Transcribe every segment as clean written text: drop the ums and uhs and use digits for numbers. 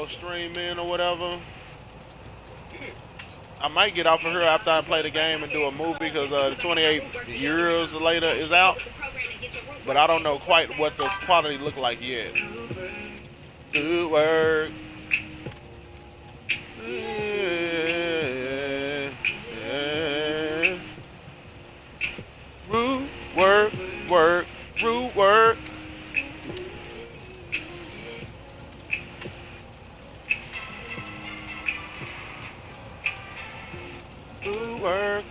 go stream in or whatever. I might get off of here after I play the game and do a movie because the 28 years later is out. But I don't know quite what the quality look like yet. Good work. Root work, work, root work. Root work,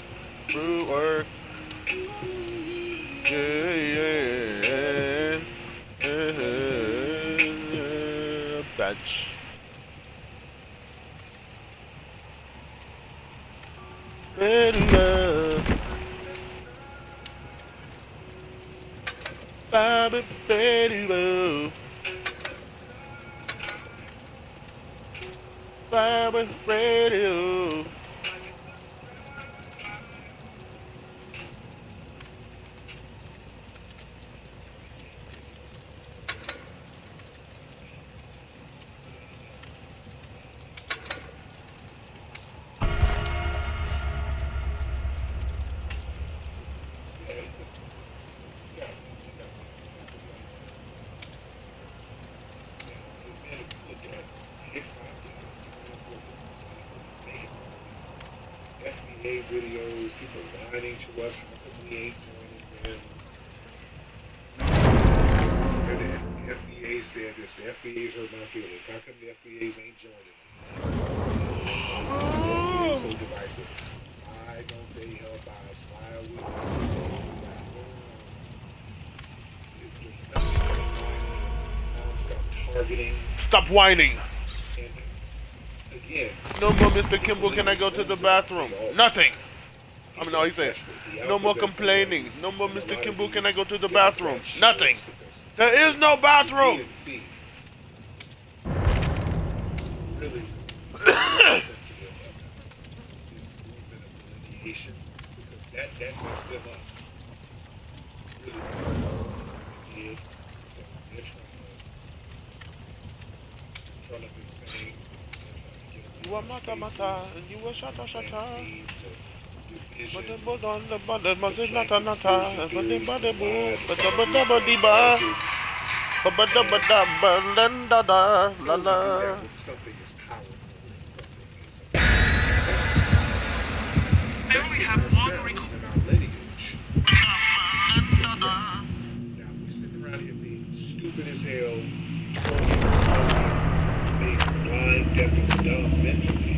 root work. Yeah, yeah, yeah. Batch. Ready love. Bobby, ready love. Bobby, ready love. FBA videos, people whining to us, how come we ain't joining them? The FBA said this, the FBA's hurt my feelings. How come the FBA's ain't joining us? So divisive. Why don't they help us? Why are we not? Stop targeting. Stop whining. Again, No more Mr. Kimball, can I go to the bathroom? Nothing. I mean, no, he said, no more complaining. No more Mr. Kimball, can I go to the bathroom? Nothing. There is no bathroom. Really sensitive because that messed them up. Really did. They're trying to this thing. You are mata mata, and you are shata shata. But the bud on the bud, the bud is nata nata, and the body boo, but the bud the body ba, but the bud the bud da da la la. Something is powerful. I only have one request. In our lineage. Now we sitting around here being stupid as hell, being blind, deaf, and dumb mentally.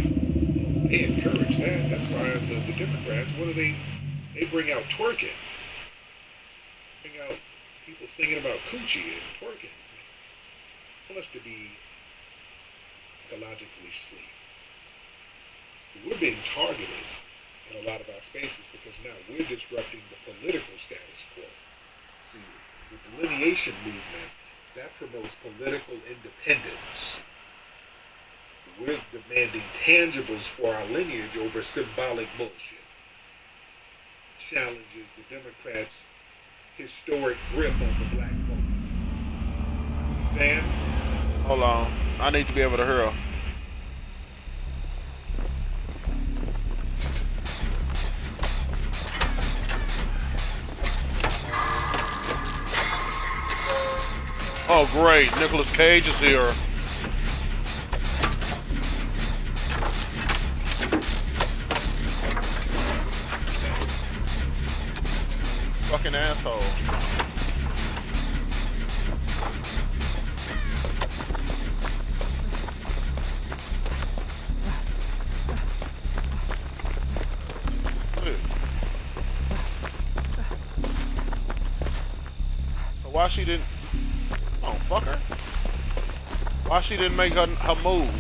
They encourage that. That's why the Democrats, what do they bring out twerking. Bring out people singing about coochie and twerking. Want us to be ecologically asleep. We're being targeted in a lot of our spaces because now we're disrupting the political status quo. See, the delineation movement, that promotes political independence. We're demanding tangibles for our lineage over symbolic bullshit. Challenges the Democrats' historic grip on the black vote. Sam? Hold on. I need to be able to hear her. Oh, great. Nicolas Cage is here. Fucking asshole. Why she didn't... Oh, fuck her. Why she didn't make her move?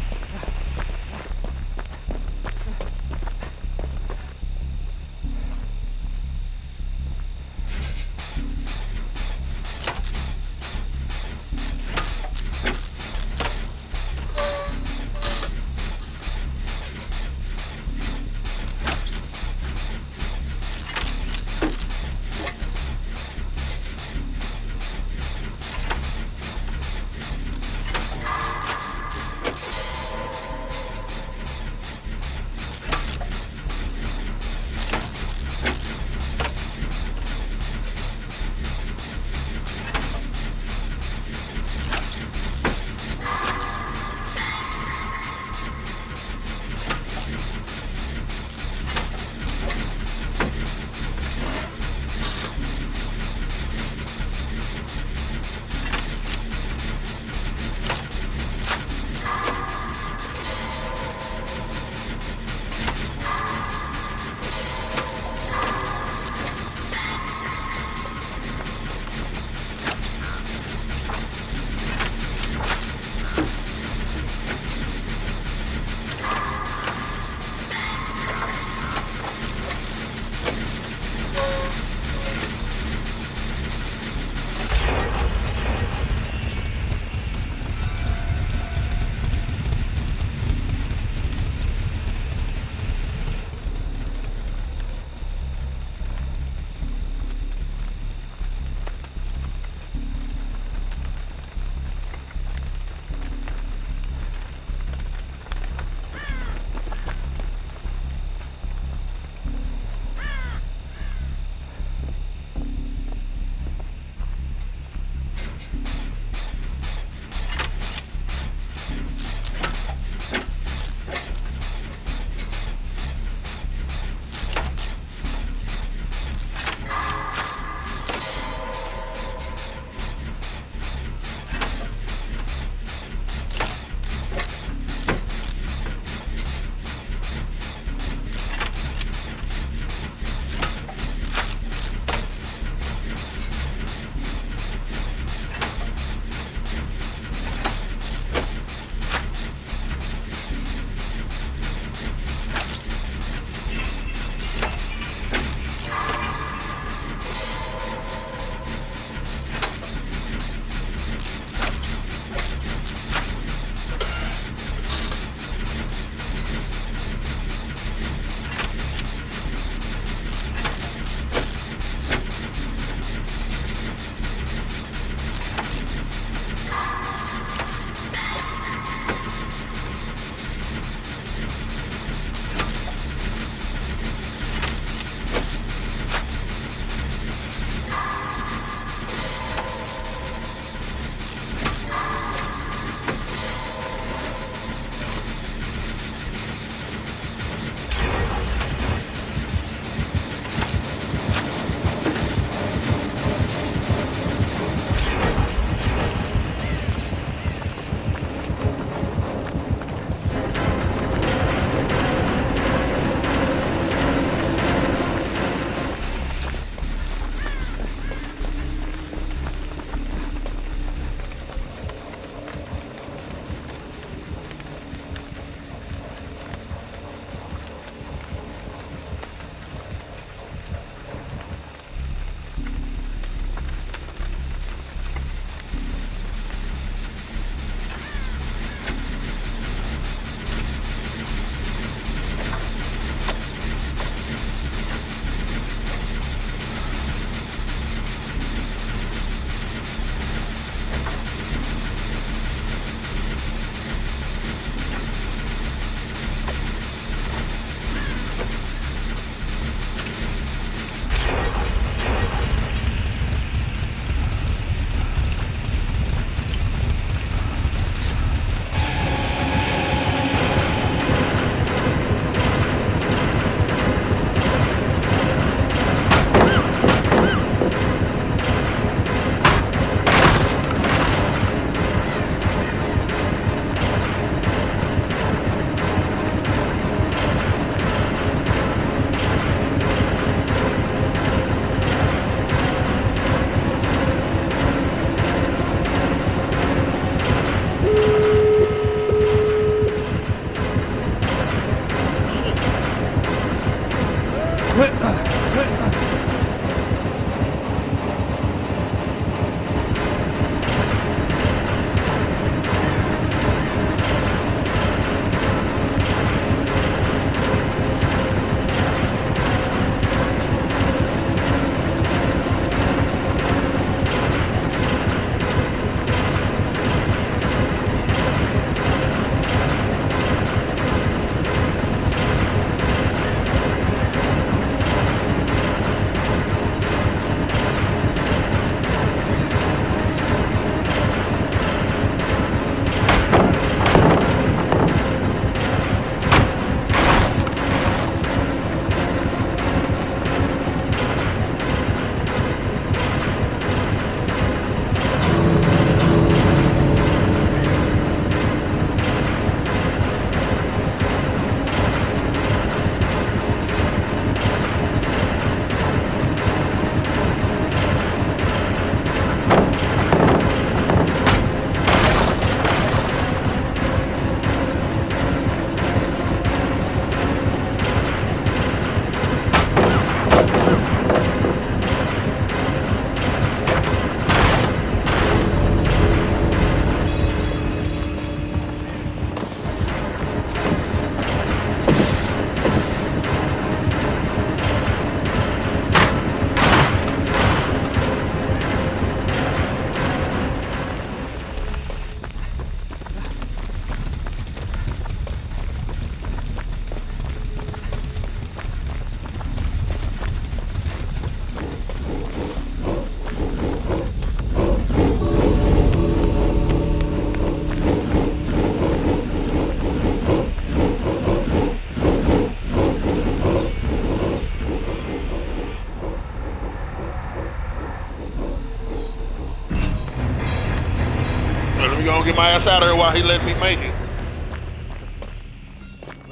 gonna get my ass out of here while he let me make it.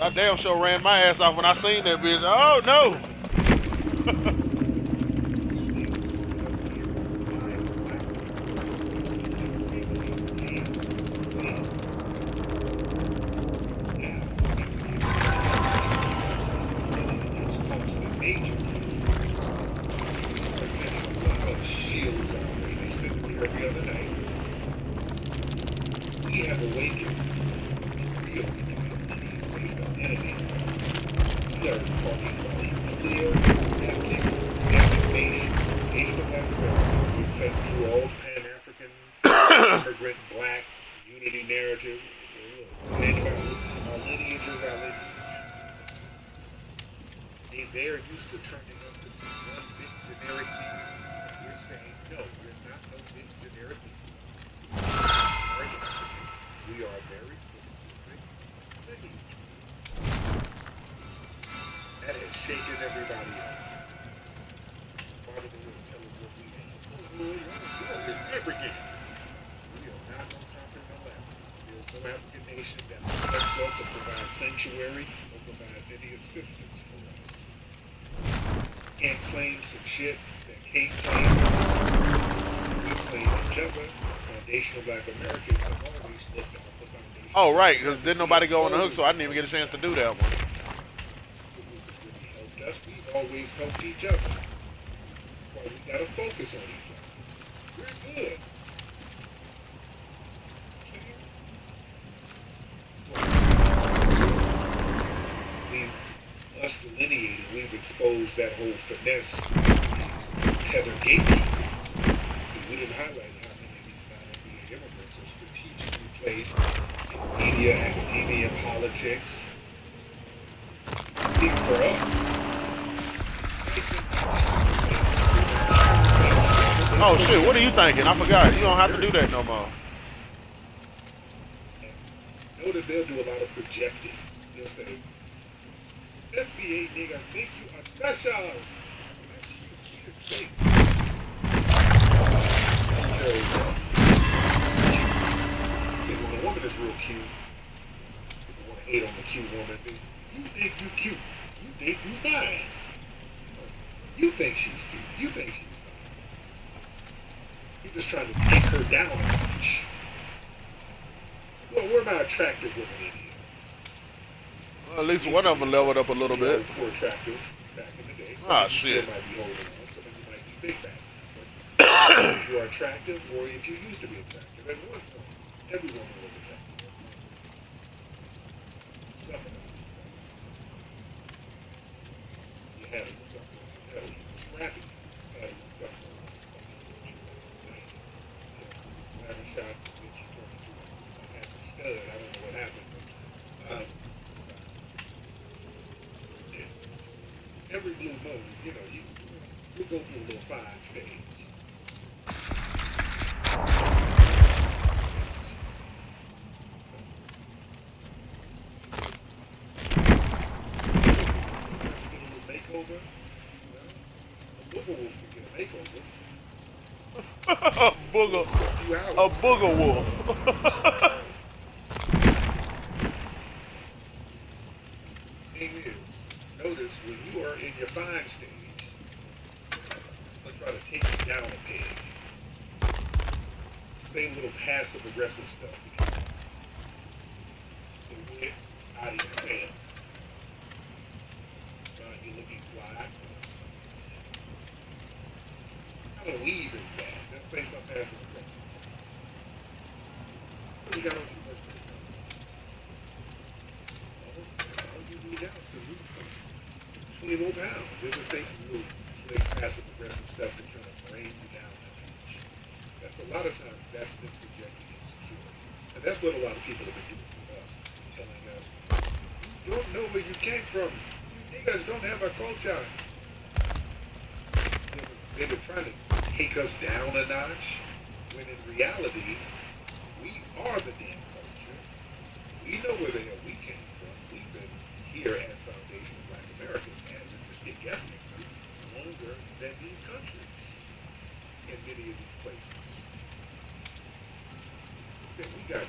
I damn sure ran my ass off when I seen that bitch. Oh no! Every other night, we have awakened real based on enemy. We are talking about clear, ethnic, education, Asian Black Americans. We cut through all Pan-African, immigrant, black, unity narrative. Our lineages, they're used to turning us into one big generic thing. We're saying, no, we're not no big generic thing. We are very specific lineage. That has shaken everybody up. Why do they want to tell us what we ain't? We are never getting. We are not on continental level. There's no African nation that protects us or provides sanctuary or provides any assistance for us. Can't claim some shit that can't claim us. We claim each other. Foundational Black Americans have always looked out for foundational. Oh right, because didn't nobody go on the hook, so I didn't even get a chance to do that one. Helped us. We've always helped each other. Well, we gotta focus on each other. We're good. Us delineating, we've exposed that whole finesse of these tether gatekeepers. See, we didn't highlight how many of these non-NBA immigrants are strategically placed in media, academia, politics. Speak for us. Oh shit, what are you thinking? I forgot. You don't have to do that no more. Notice they'll do a lot of projecting. They'll say, FBA niggas think you are special. That's you can't say. See, when a woman is real cute, people want to hate on the cute woman. You think you cute. You think you fine. You think she's cute. You think she's fine. You're just trying to take her down a notch. Well, where are my attractive women in here? Well, at least one of them leveled up a little bit. Were attractive back in the day. Ah, shit. Some of you might be holding on, some of you might be big back. But if you are attractive, or if you used to be attractive, at one point, every woman was attractive. Something else. You had it with something. You had it with rapping. You had it with something. Having shots in which you turned into a stud. I don't know what happened, but every blue moon, you go through a little fine stage. Get a little makeover. A booger wolf can get a makeover. A booger wolf. Thing is, notice when you are in your fine stage, let's try to take you down a peg. Say a little passive aggressive stuff because the wit out of your pants. You're looking fly. What kind of weave is that? Let's say some passive aggressive. What you got on too much makeup? All you need now is to lose some 20 more pounds. They just say some little slick, passive aggressive stuff to kind of bring you down that much. That's a lot of times that's them projecting insecurity. And that's what a lot of people have been doing with us, telling us, you don't know where you came from. You niggas don't have a culture. They've been trying to take us down a notch, when in reality, we are the damn culture. We know where the hell we came from. We've been here as foundational Black Americans, as a distinct ethnic group, longer than these countries in many of these places. Then we got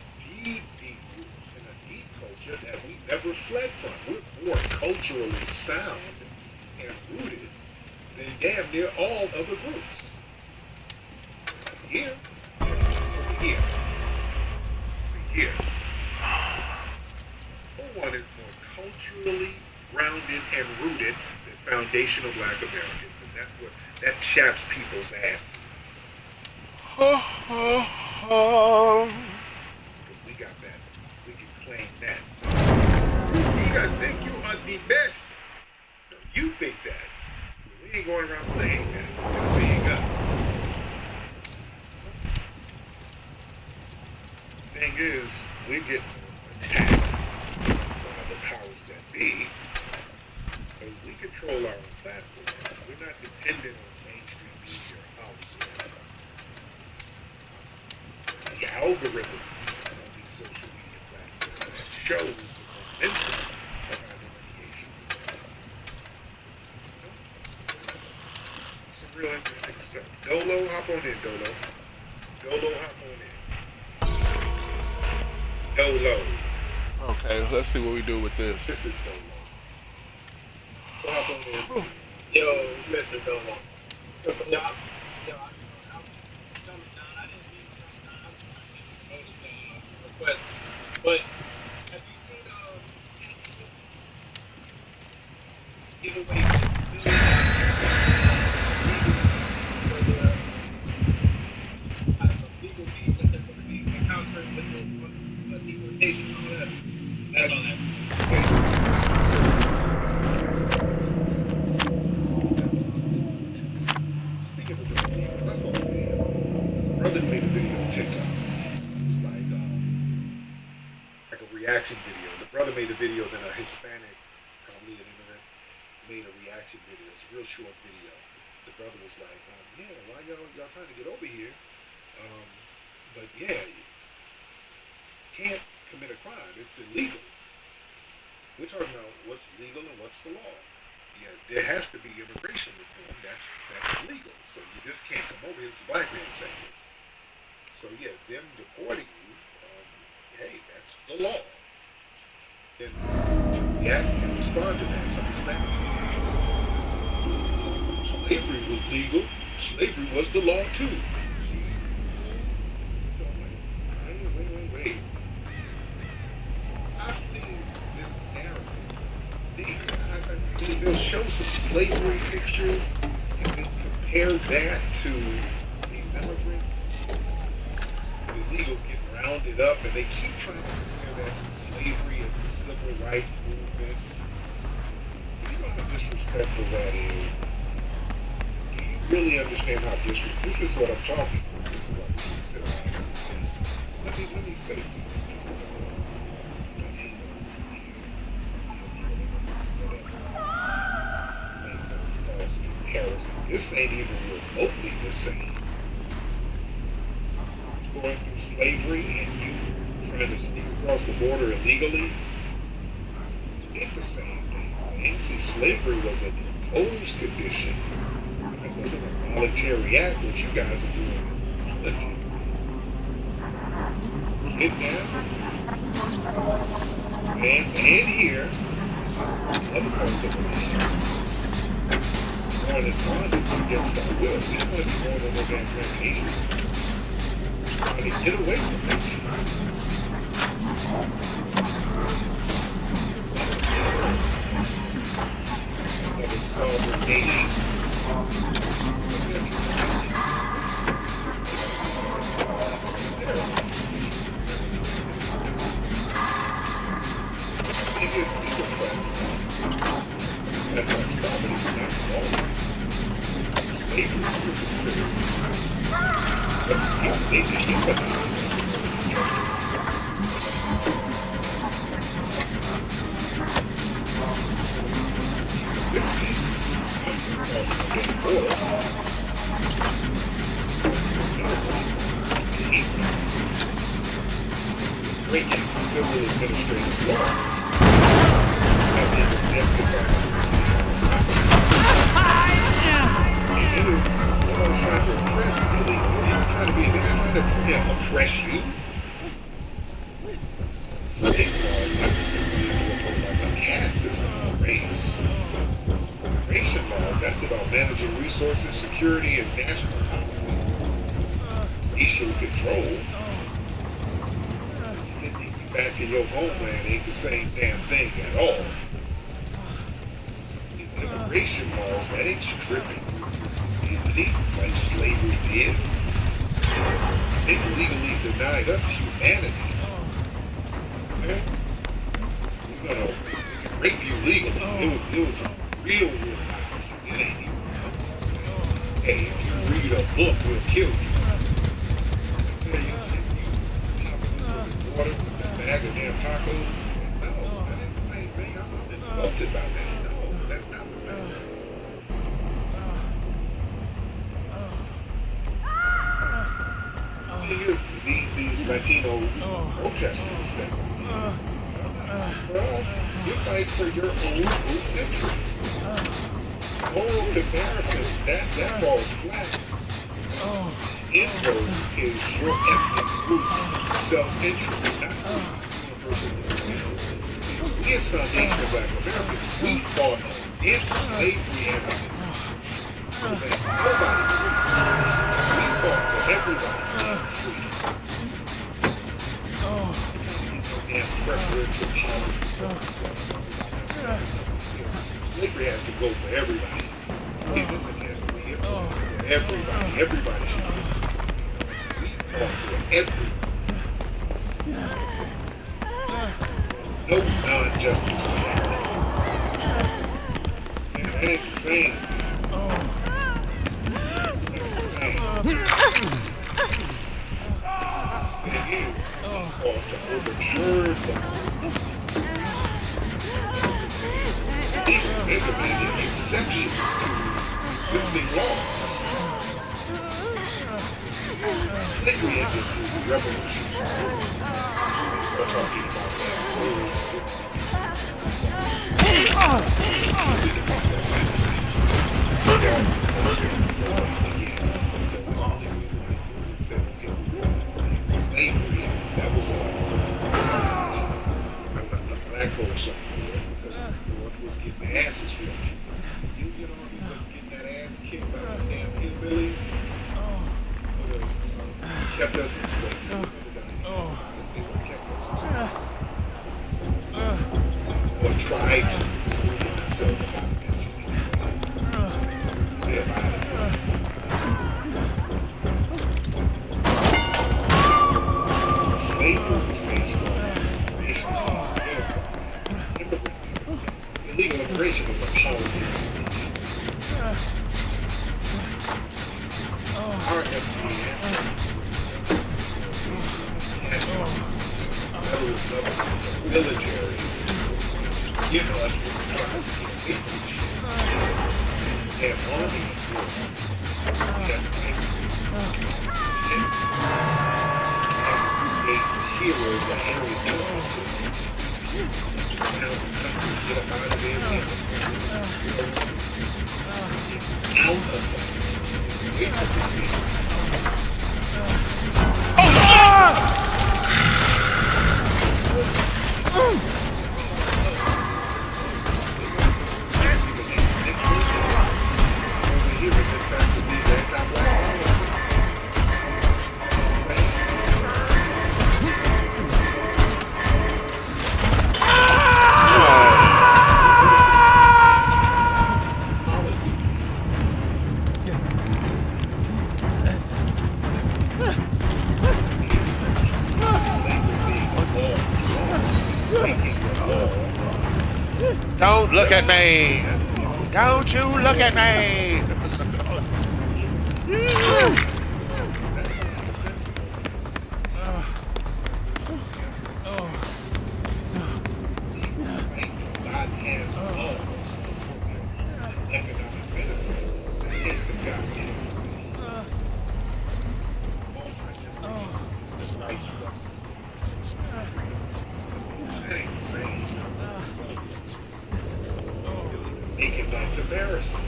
that we never fled from. We're more culturally sound and rooted than damn near all other groups. Here, over here, here. No one is more culturally grounded and rooted than foundational Black Americans, and that's what that chaps people's asses. Because we got that. We can claim that. So, you guys think you are the best? No, you think that. We ain't going around saying that. We're being us. Thing is, we get attacked by the powers that be. Because we control our own platform. We're not dependent on mainstream media or Hollywood. The algorithms on these social media platforms shows the momentum of our delineation. Some real interesting stuff. Dolo, hop on in, Dolo. Dolo, hop on in. Dolo. Okay, let's see what we do with this. This is Dolo. Hop on in. Yo, it's Mr. Dolo. Yo, I didn't request, but have you seen giveaway legal fees that they're going to be encountering with the deportation and all that? That's all that. Speaking of the videos, I saw a video. There's a brother made a video on TikTok. Like a reaction video. The brother made a video, then a Hispanic, probably an immigrant, made a reaction video. It's a real short video. The brother was like, yeah, why y'all trying to get over here? But yeah, you can't commit a crime. It's illegal. We're talking about what's legal and what's the law. Yeah, there has to be immigration reform. That's legal. So you just can't come over here. It's a black man saying this. So yeah, them deporting you, hey, that's the law. Then react and respond to that. Something's bad. Slavery was legal. Slavery was the law too. Wait. I've seen this narrative. They'll show some slavery pictures and then compare that to these immigrants. The illegals get rounded up and they keep trying to compare that to slavery and the civil rights movement. You know how disrespectful that is. Do you really understand how disrespectful? This is what I'm talking about. This is what we sit around and say. Let me say this. This is the Latinos here, the illegal immigrants, whatever. Make no false comparison. This ain't even remotely the same. Going through slavery and you trying to sneak across the border illegally, it ain't the same thing. See, slavery was an imposed condition. It wasn't a voluntary act. What you guys are doing is voluntary. Kidnapped, and here, other parts of the land, going as bondage against our will. We don't want to be going on no damn plantation. Trying to get away from that shit. That is called dating. That's not property, not law. Slavery is considered. They keep it. Breaking civil administrative law. That is domestic it is trying to oppress illegal. They're trying to oppress you. State law, resources, security, and national policy. Racial control. Sending you back to your homeland ain't the same damn thing at all. These immigration laws, that ain't stripping humanity like slavery did. They legally denied us humanity. Okay? We're gonna rape you legally. It was a real violation. It ain't even. Hey, if you read a book, we'll kill you. Hey, you water with that bag of damn tacos. No, that ain't the same thing. I'm insulted by that. No, that's not the same thing. Here's these Latino protesters that's for us, you fight for your own roots interest. Moral comparisons, that falls flat. Inroad is your ethnic roots, self-interest, not universal. We as Foundation of Black Americans, we fought against slavery as a nobody. We fought for everybody. And preferential policy. Slavery has to go for everybody. Slavery has to be for everybody. Everybody should be. We fought for everybody. No non-justice for that. And that ain't the same. It is. Or to overturn the implementing exceptions to existing laws. Slavery ended through the revolution. We're talking about that. Slavery, that was black folks up there because the North was getting their asses whipped. You get on, you wasn't getting that ass kicked by the damn hillbillies. Kept us in slavery. They would have kept us in slavery. Or tried to get themselves out of that. They're out of it. Slavery was based on illegal immigration was a policy. Our FDA military, you know, us and army heroes that Henry Johnson now get up out of there out of that. Don't look at me! Don't you look at me! Making that comparison.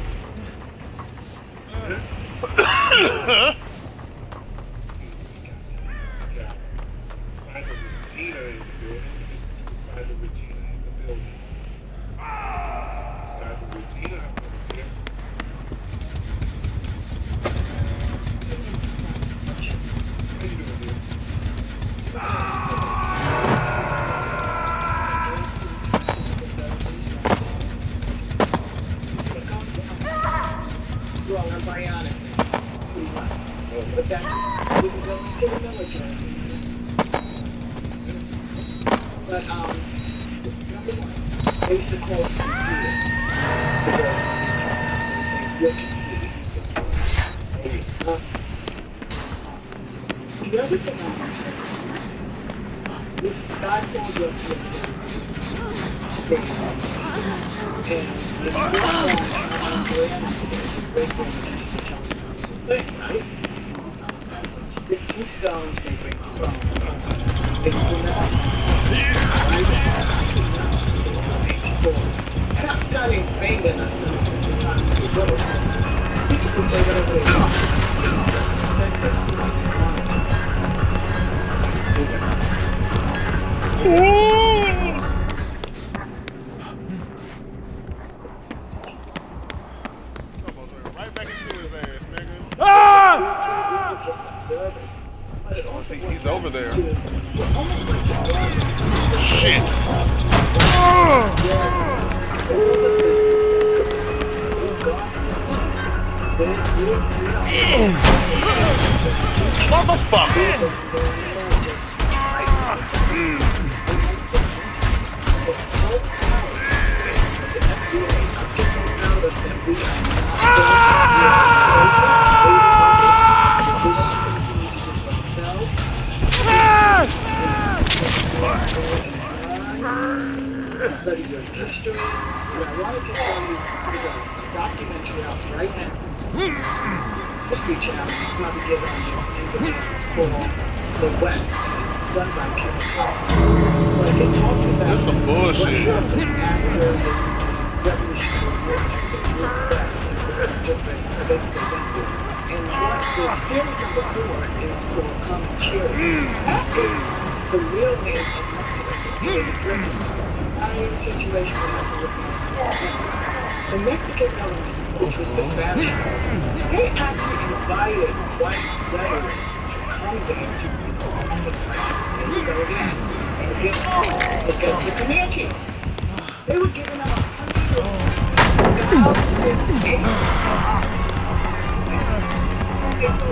They used to call it concealed. They say, you're concealed. The other thing I want you to know, this guy called you up here today, and if you're I'm great thing, right? Sticks and stones, they break the bone. They do not. And I'm starting banging us since the time he was little. People can say whatever they want. Right back into his ass, nigga. I think he's over there. Shit. Motherfucker. Study your history. And I wanted to tell you there's a documentary out right now. History Channel, you probably get it on your internet. It's called The West. It's done by Ghetto Philosopher. But it talks about That's some bullshit. what happened after the Revolutionary War, after the West, against the Vendor. And what the series number 4 is called Come Cheering. That is the real name of Mexico. The prison. Situation that happened with Mexico. The Mexican government, which was the Spanish government, they actually invited white settlers to come there to perform the class in the again against the Comanches. They were giving them 160,000 acres. And so,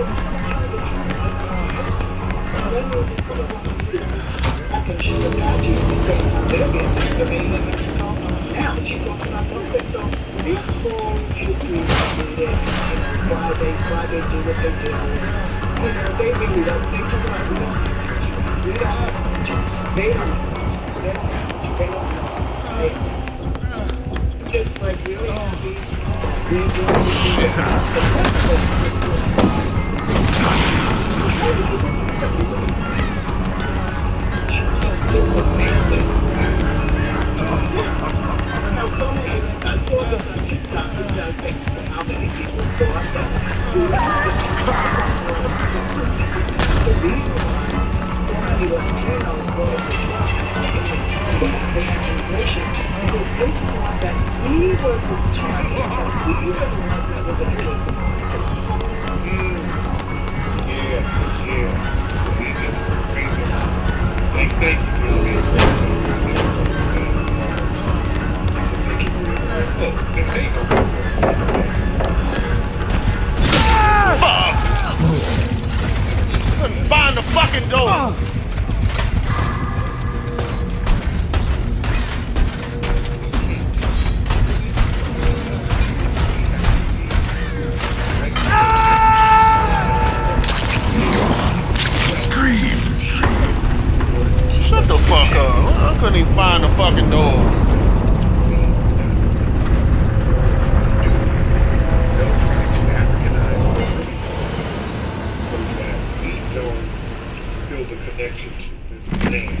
I can show you that Jesus said they're being activated in Mexico. Now she talks about those things. So their whole history is rooted, why they do what they do. They really don't. They talk about we don't have culture. We don't have culture. They don't have culture. They don't have culture. They don't have culture. Just like really happy. I saw this on TikTok. I think how many people thought that the reason why so many Latinos voted for Trump in the immigration because they thought that we were the targets, that we were the ones that were going to take the Thank you. Couldn't find the fucking door. Shut the fuck up. I couldn't even find the fucking door. Connection to this land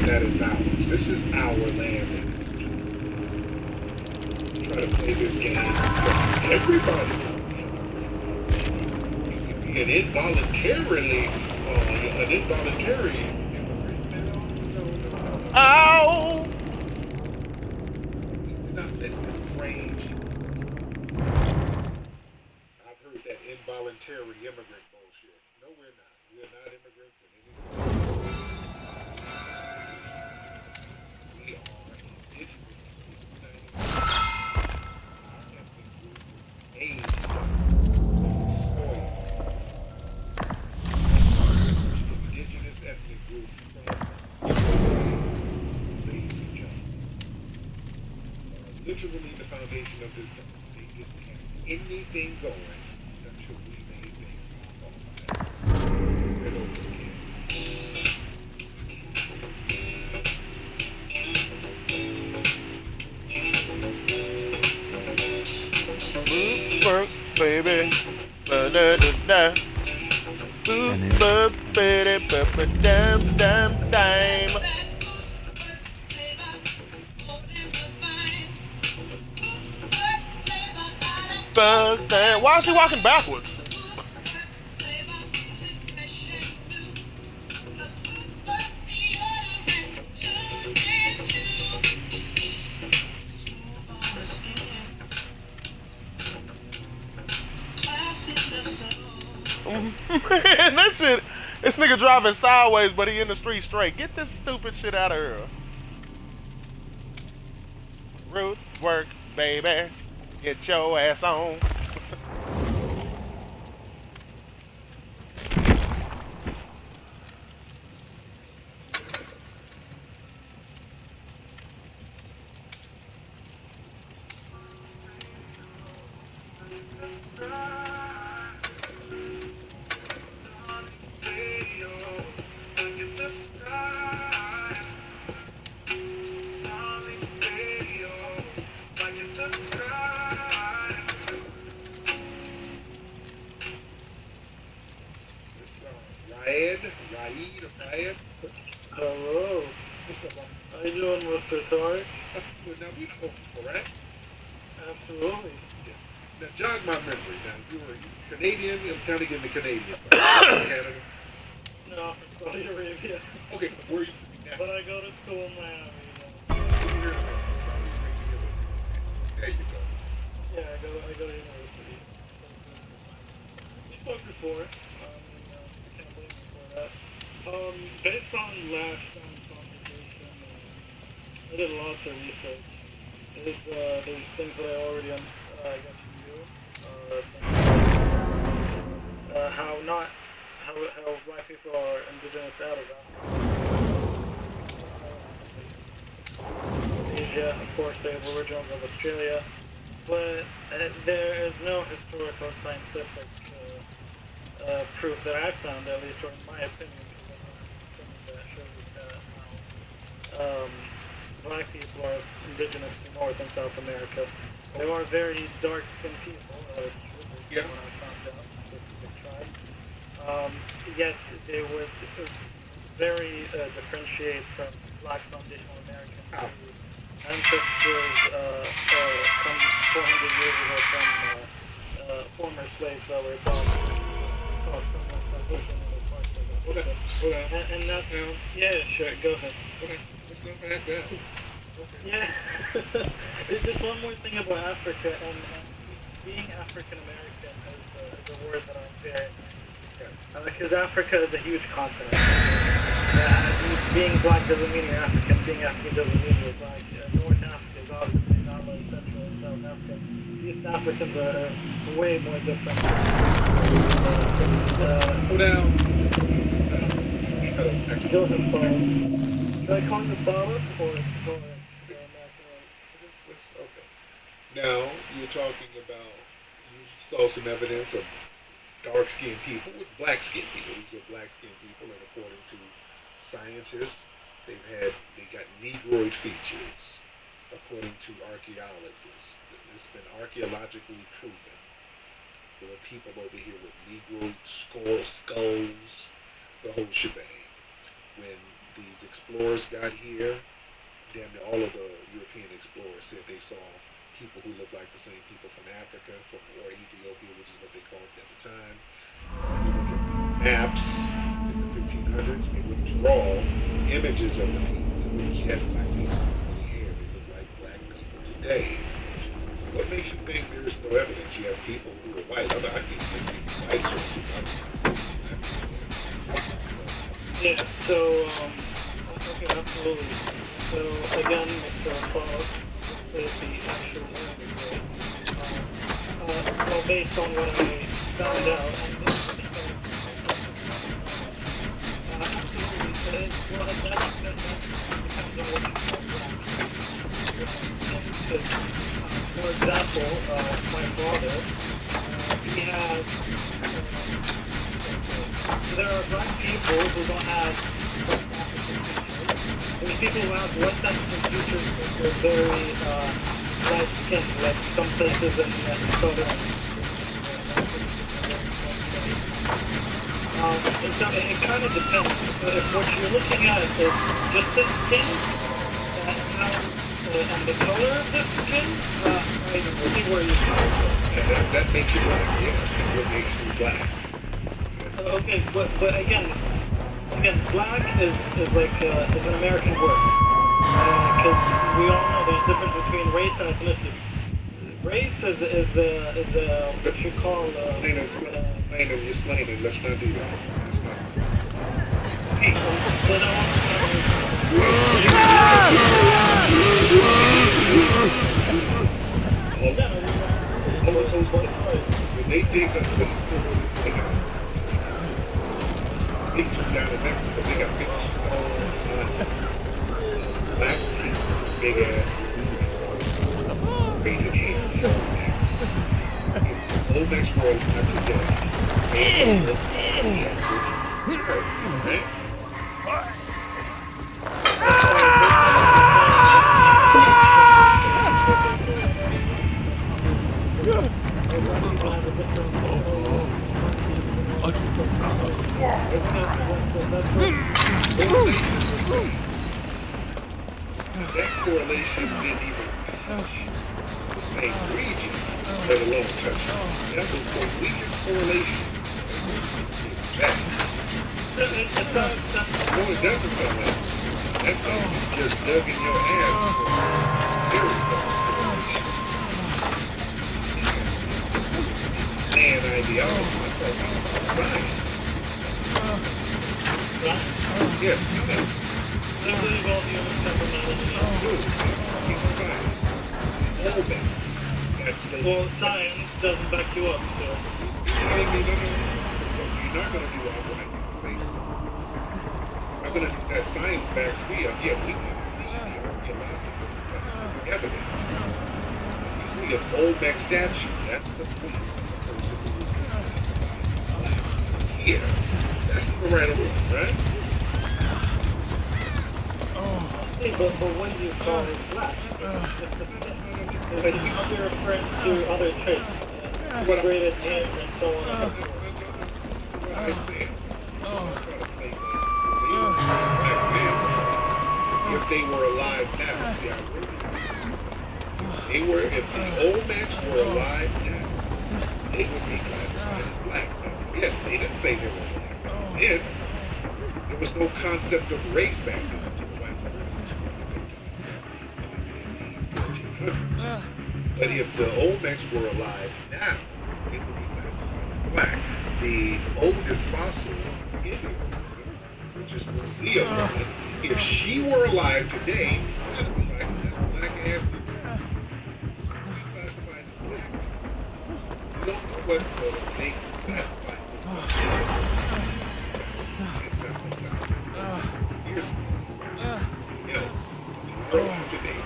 that is ours. This is our land. Try to play this game. Everybody. You can be an involuntary immigrant. Ow! We're not letting them range. I've heard that involuntary immigrant bullshit. No, we're not. We're not immigrants in any way. We are indigenous people. Our ethnic group was made indigenous ethnic group, ladies and gentlemen. literally the foundation of this country. They didn't have anything going until we made things pop off. Right over again. Work, baby. Ba-da-da-da. Boop, boop, baby, dam, dam, dime. Why is he walking backwards? Man, that shit. This nigga driving sideways, but he in the street straight. Get this stupid shit out of here. Root work, baby. Get your ass on. Raed. Hello. How you doing, Mr. Torrey? Now we spoke before, right? Absolutely. Yeah. Now jog my memory. Now you were Canadian. I'm kind of getting the Canadian. Canada. No, from Saudi Arabia. Okay, where are you? But I go to school in Miami. There you go. Yeah, I go to university. We spoke before. Can't believe before that. Based on last time's conversation, I did lots of research. There's things that I already got to do. How black people are indigenous out of Asia, of course, they're originals of Australia, but there is no historical scientific proof that I've found, at least, or in my opinion, that shows how black people are indigenous to North and South America. They are very dark-skinned people, Yeah. when I found out, specific tribe. Yet they would very differentiate from black foundational Americans whose ancestors come 400 years ago from former slaves that were brought Hold on. and that, yeah, sure, go ahead. Okay, let's not back that. Yeah. There's just one more thing about Africa, and being African American is a word that I'm very because Africa is a huge continent. Being black doesn't mean you're African. Being African doesn't mean you're black. North Africa is obviously not like Central and South Africa. East Africans are way more different. Go down. Go ahead, Paul. Should I call you Baba or Okay. Now, you're talking about, you saw some evidence of dark-skinned people with black-skinned people. These are black-skinned people, and according to scientists, they got Negroid features. According to archaeologists, it's been archaeologically proven. There were people over here with Negroid skulls, the whole shebang. When these explorers got here, damn near all of the European explorers said they saw people who looked like the same people from Africa, or Ethiopia, which is what they called it at the time. When you look at the maps in the 1500s, they would draw images of the people. They wouldn't have black people with curly hair. They look like black people today. What makes you think there is no evidence? You have people who are white. I think just people white sources. Yeah, so, okay, absolutely. So, again, Mr. Paul, is the actual word. Well, based on what I found out, absolutely, well, that depends on what you call black. example, my father, he has, there are black people who don't have West African features. There's people who have West African features but they're very light skinned, like some places in Southern. It kind of depends. If what you're looking at is just the skin and the color of the skin, I see where you're coming from. And that makes you black, yeah. That's what makes you black. Okay, but again, black is like is an American word because we all know there's a difference between race and ethnicity. Race is what you call. Explain it. Let's not do that. When they dig up the they took down in Mexico, they got big black big ass rated Old Max World after that. Right? That correlation didn't even touch the same region, let alone touch it. That was the weakest correlation. No, it doesn't sound like it. That thing just dug in your ass for very correlation. Man ideology, that's what I'm science. Yes, science. I believe all the other stuff are All that. well, science doesn't back you up, so. You're not going to do all right in the same. That science backs me up. Yeah, we can see the archaeological scientific evidence. You see an old Mac statue, that's the police. Here, that's the right of way, right? But when do you call it black? You're referring to other traits, graded hair and so on and so forth. I said, if they were alive now, see how if the old Macs were alive now, they would be classified as black. Now, yes, they didn't say they were black. Then there was no concept of race back then until the white supremacists But if the Olmecs were alive now, it would be classified as black. The oldest fossil in it, which is Brazil, if she were alive today, that would be like this black ass. Classified as black. You don't know what they classified years ago. Yes. Today,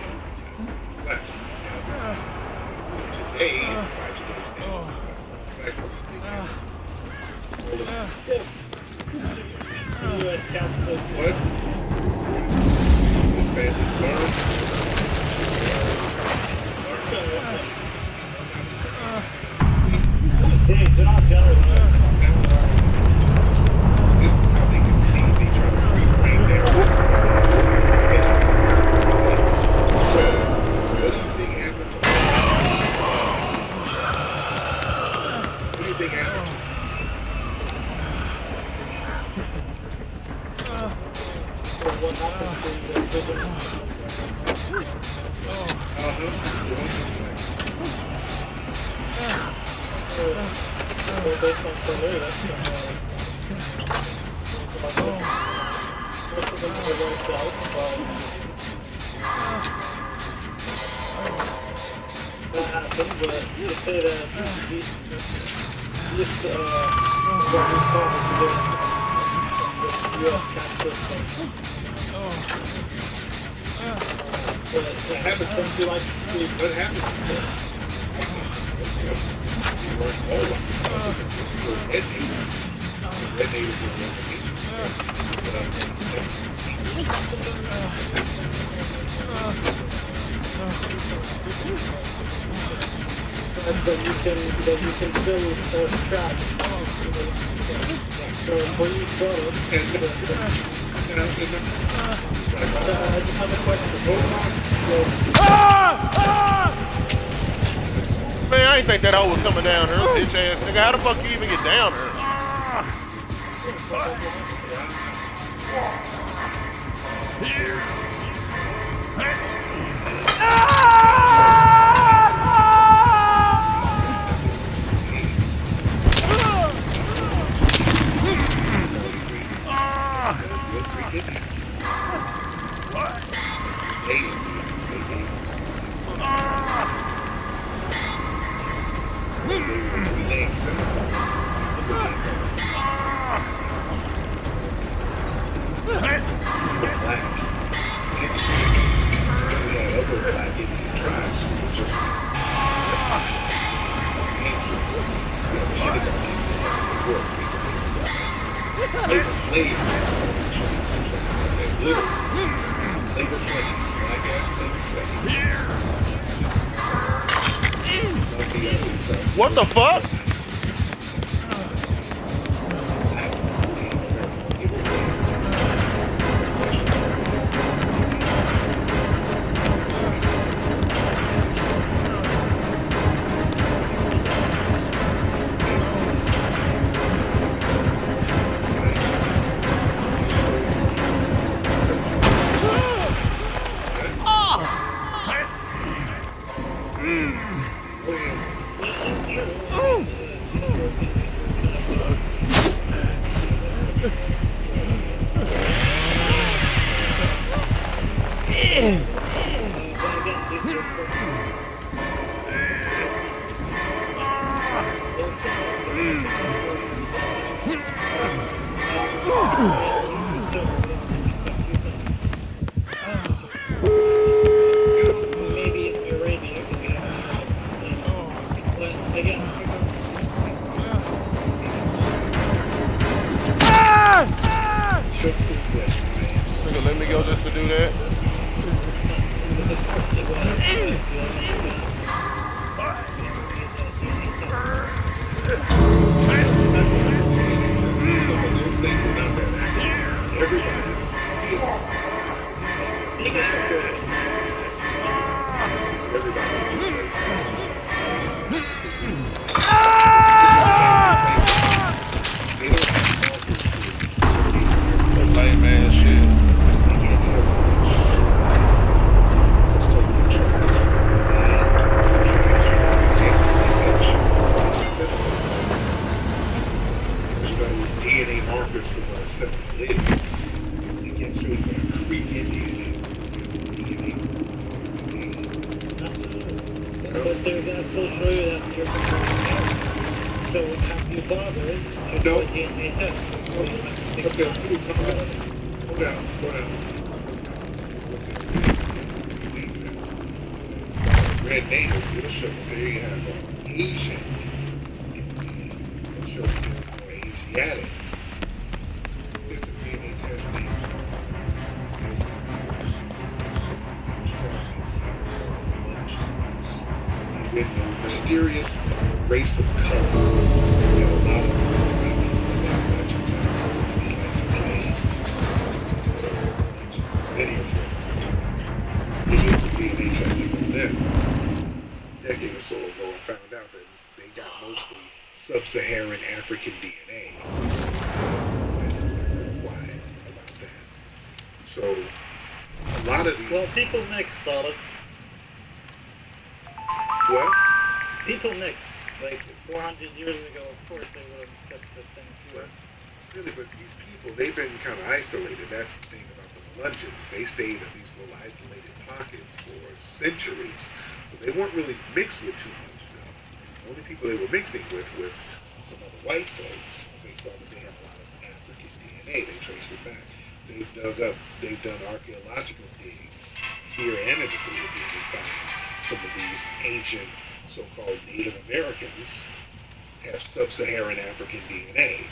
black. Today, by today's standards, what? Family learn. They're not generous. This is how they can see. They try to reframe their what do you think happened to What do you think happened to What happened to the prison? Based on Soleil, that's most of them are wiped out. That happened, but to say that this what we call the U.S. caste system. But it happens, don't you like to see what happened? We weren't all like that. Still red natives. Red natives were one of the nations. But you can still track. So for each product, I just have a question. Man, I ain't think that hoe was coming down here, bitch ass nigga. How the fuck you even get down here? What the fuck? Let me go just to do that. Lame ass shit. DNA markers from us separate lineages. They can show you what a Creek Indian is. But they're going to still show you that you're from. So have you bothered to do a DNA test? Okay, hold down. Red natives, it'll show that they have Asian. It'll show that they're more Asiatic. This is DNA testing. With the mysterious race of color, you know, a lot of decade or so ago and found out that they got mostly sub-Saharan African DNA. Why about that? So a lot of these. Well, people mix, brother. What? People mix. Like 400 years ago, of course, they would have kept the thing pure. Really, but these people, they've been kind of isolated. That's the thing about the Melungeons. They stayed in these little isolated pockets for centuries. So they weren't really mixed with too much stuff. The only people they were mixing with some of the white folks, they saw that they had a lot of African DNA. They traced it back. They've done archaeological digs here and in the Philippines and found some of these ancient so-called Native Americans have sub-Saharan African DNA.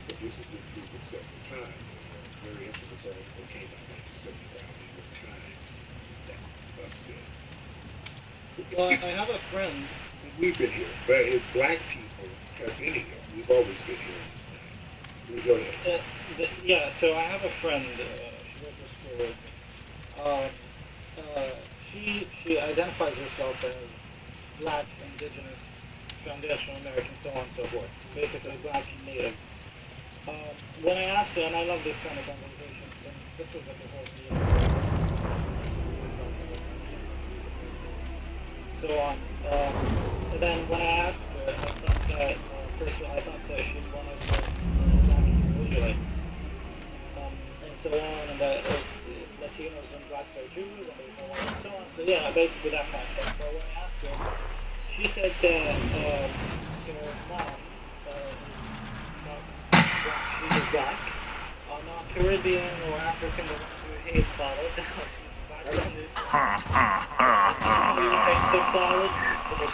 So this has been proven several times. There's a very infamous article came out in 1975 in the New York Times that busted. Well, I have a friend. We've been here, but if black people have been here, we've always been here in this thing. We go ahead. Yeah, so I have a friend. She went to school with me. She identifies herself as Black, Indigenous, Foundational American, so on and so forth. Basically, Black and Native. When I asked her, and I love this kind of conversation, and this was like a whole meal. So on. And then when I asked her, I thought that, first of all, I thought that she's one of the Black Israelites. And so on, and that Latinos and Blacks are Jews, and there's no one, and so on. So yeah, basically that kind of stuff. So when I asked her, she said that her mom, she's black, not Caribbean or African, the ones who hate flowers.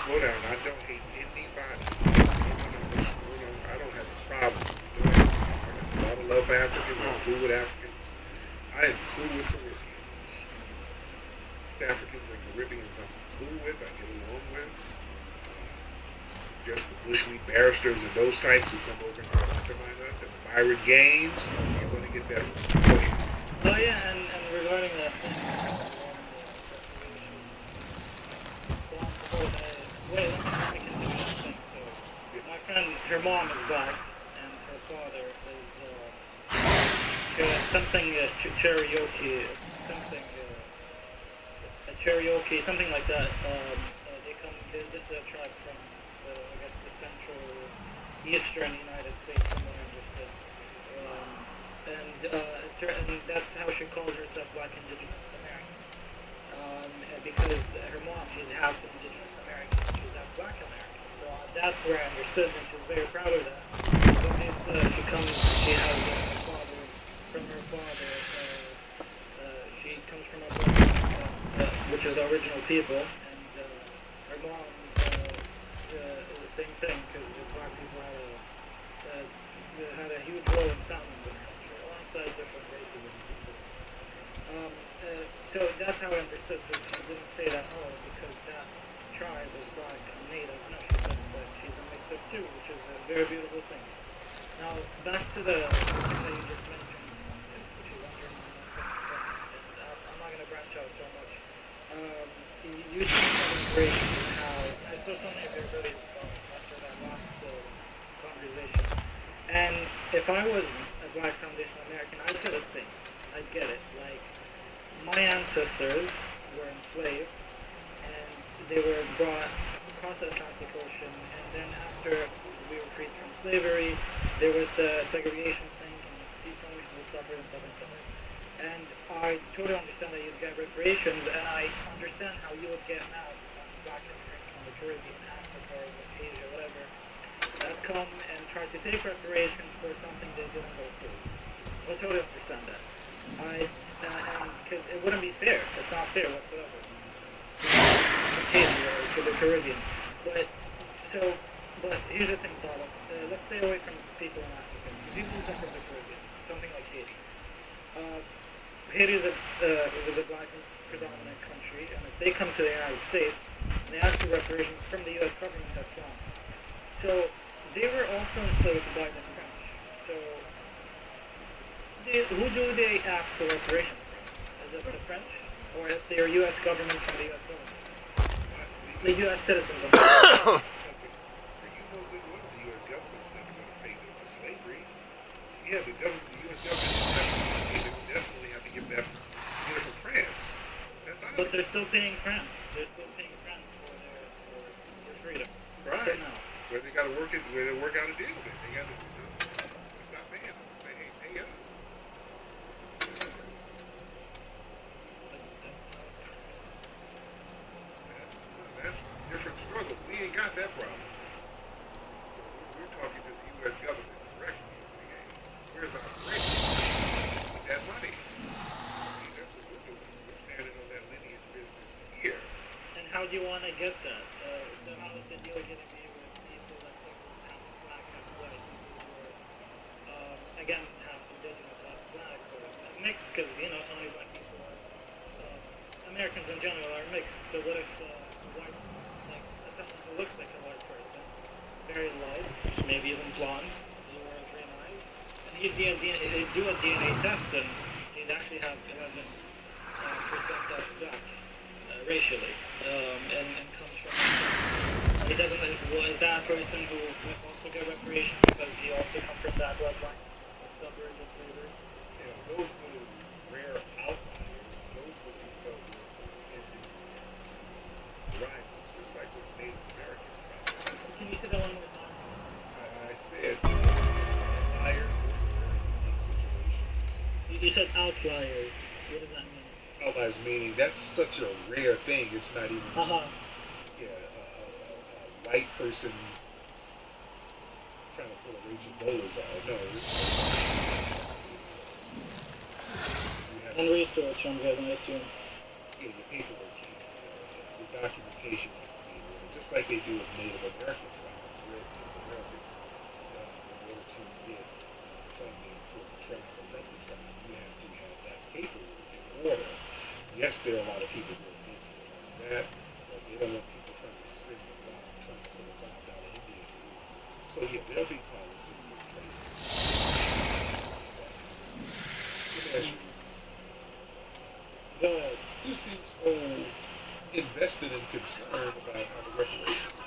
Slow down. I don't hate anybody. I don't have a problem. I got a lot of love for Africans. I'm cool with Africans. I am cool with Caribbeans. Africans and Caribbeans I'm cool with. I get along with. Just the bushmeat barristers and those types who come over and undermine us, and the Byron Gaines, you're going to get that. Oh yeah, and regarding that, my friend, her mom is black, and her father is something Cherokee, Cherokee, something like that. This is a tribe from I guess the central eastern United States, from what I understood. And that's how she calls herself Black Indigenous American. Because her mom, she's half Indigenous American, she's half Black American. So that's where I understood, and she's very proud of that. So she has a father, from her father, she comes from a Black, which is the original people, and her mom, the same thing, because the Black people had a huge role in founding this country, alongside different races and people. So that's how I understood. So she didn't say that, because that tribe is Black and Native. No, she said that she's a mix of two, which is a very beautiful thing. Now, back to the thing that you just mentioned, which is under and I'm not going to branch out so much. You seem to have great how, I saw so many of your videos after that last conversation. And if I was a Black Foundational American, I'd get a thing. I'd get it. Like, my ancestors were enslaved, and they were brought across the Atlantic Ocean, and then after we were freed from slavery, there was the segregation thing, and people would suffer and stuff and stuff. And I totally understand that you'd get reparations, and I understand how you would get mad on Black Americans from the Caribbean, Africa, or Asia, whatever, that come and try to take reparations for something they didn't go through. I totally understand that. Because it wouldn't be fair. It's not fair whatsoever. To Haiti or to the Caribbean. But here's the thing, Paula. Let's stay away from people in Africa. People who come from the Caribbean, something like Haiti. Haiti is a Black predominant country, and if they come to the United States, and they ask for reparations from the U.S. government, that's wrong. So they were also enslaved by the French. So who do they ask for reparations from? Is it the French, or if they are U.S. government from the U.S. government? The U.S. citizens of the You know good well the U.S. government's never going to pay them for slavery. Yeah, the U.S. government will definitely have to give them for France. That's not But they're still paying France. They're still paying France for their freedom. right. Now. Where they got to work out a deal with it. They got to stop paying them. Say, hey, pay us. That's a different struggle. We ain't got that problem. We're talking to the U.S. government directly. Where's our rate? With that money. See, that's what we're doing. We're standing on that lineage business here. And how do you want to get that? So how is the deal going to be with people that are half black, half white, or again, half indigenous, half black, or mixed? Because so many black people are Americans in general are mixed. So what if a white, like someone who looks like a white person, very light, maybe even blonde, blue or green eyes, and he'd do a DNA test and he'd actually have 11% as black racially, and comes from. He doesn't. Well, is that a person who would also get reparations because he also comes from that bloodline, suburban slavery? Yeah, those little rare outliers, those will be felt with rises, just like with Native Americans. Can you say that one more time? I said outliers, those are very unique situations. You said outliers. What does that mean? Outliers meaning that's such a rare thing. It's not even a white person trying to pull a Rachel Bolas out. No. And research, I'm guessing, I assume. Yeah, your paperwork, your documentation has to be there, just like they do with Native American tribes. With Native American, in order to get funding for the tribe or let the tribe, you have to have that paperwork in order. Yes, there are a lot of people who are against it like that, but they don't want people trying to spin the block, trying to pull a $5 Indian food. So yeah, there'll be policies in place. Let me ask you, Go ahead. you seem so invested and concerned about how the reparations are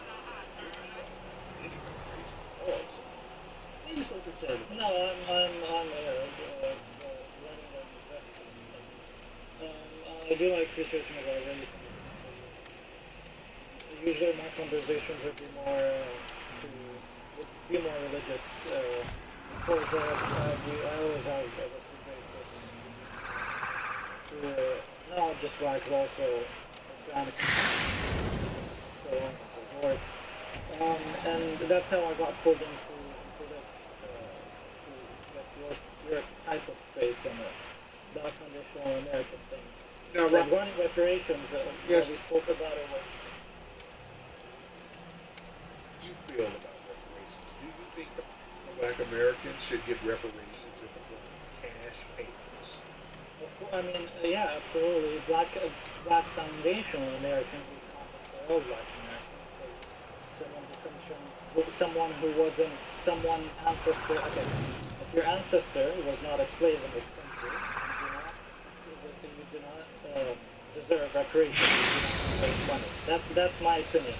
so concerned about. No, I'm running an investment. I do like researching about everything. Usually my conversations would be more religious. Of course, I always have a not just black, but also Hispanic, so on and so forth. And that's how I got pulled into this, your type of space and the foundational American thing. Now, Running reparations, yes. we spoke about it was. You feel about reparations? Do you think Black Americans should get reparations in the form of cash payments? I mean, yeah, absolutely. Black foundational Americans would compensate all black Americans. Someone who wasn't someone ancestor. Okay, if your ancestor was not a slave in this country, you do not deserve reparations. You do not deserve money. That's my opinion.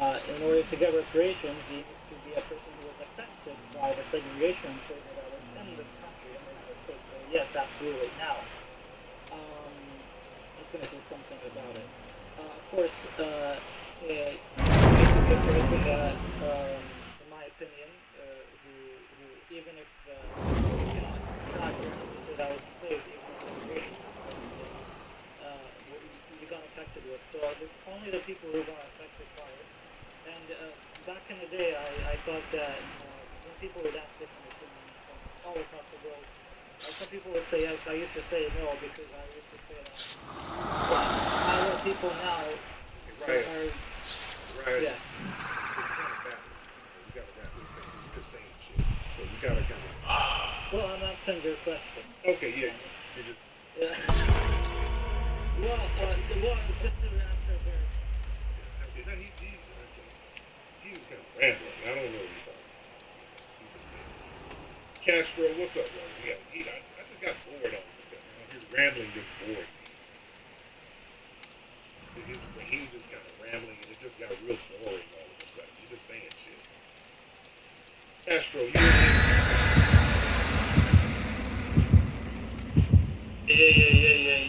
In order to get reparations, you need to be a person who was affected by the segregation and slavery that was in this country and in this state. So yes, absolutely. Now, I was going to say something about it. Of course, it's a person that, in my opinion, who even if not your ancestor that was enslaved, even if segregation you got affected with. So it's only the people who got affected by it. And back in the day, I thought that when people would ask different opinions from all across the world, some people would say yes. I used to say no because I used to say that. But other people now Right. Right. Yeah. It's kind of backwards. You gotta wrap this thing. You're just saying shit. So you gotta kind of. Well, I'm answering your question. Okay, yeah. You just. Yeah. Well, just to answer very. He's just kind of rambling. I don't know what he's talking about. He's just saying. Castro, what's up, bro? I just got bored all of a sudden. His rambling just bored me. He was just kind of rambling, and it just got real boring all of a sudden. You're just saying shit. Castro, you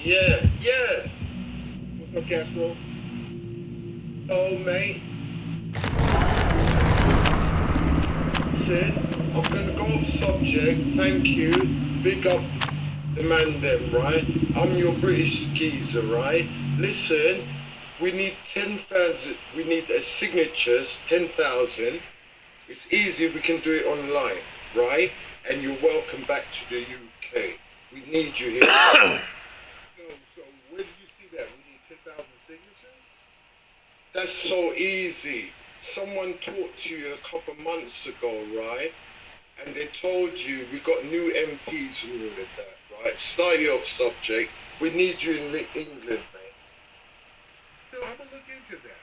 Yeah. Yes. what's up, Castro? Oh, mate. Said, I'm going to go off subject. Thank you. Big up the man then, right? I'm your British geezer, right? Listen, we need 10,000. We need signatures, 10,000. It's easy. We can do it online, right? And you're welcome back to the UK. We need you here. So where did you see that? We need 10,000 signatures? That's so easy. Someone talked to you a couple months ago, right? And they told you we got new MPs and all of that, right? Slightly off subject. We need you in England, mate. No, I'm gonna look into that.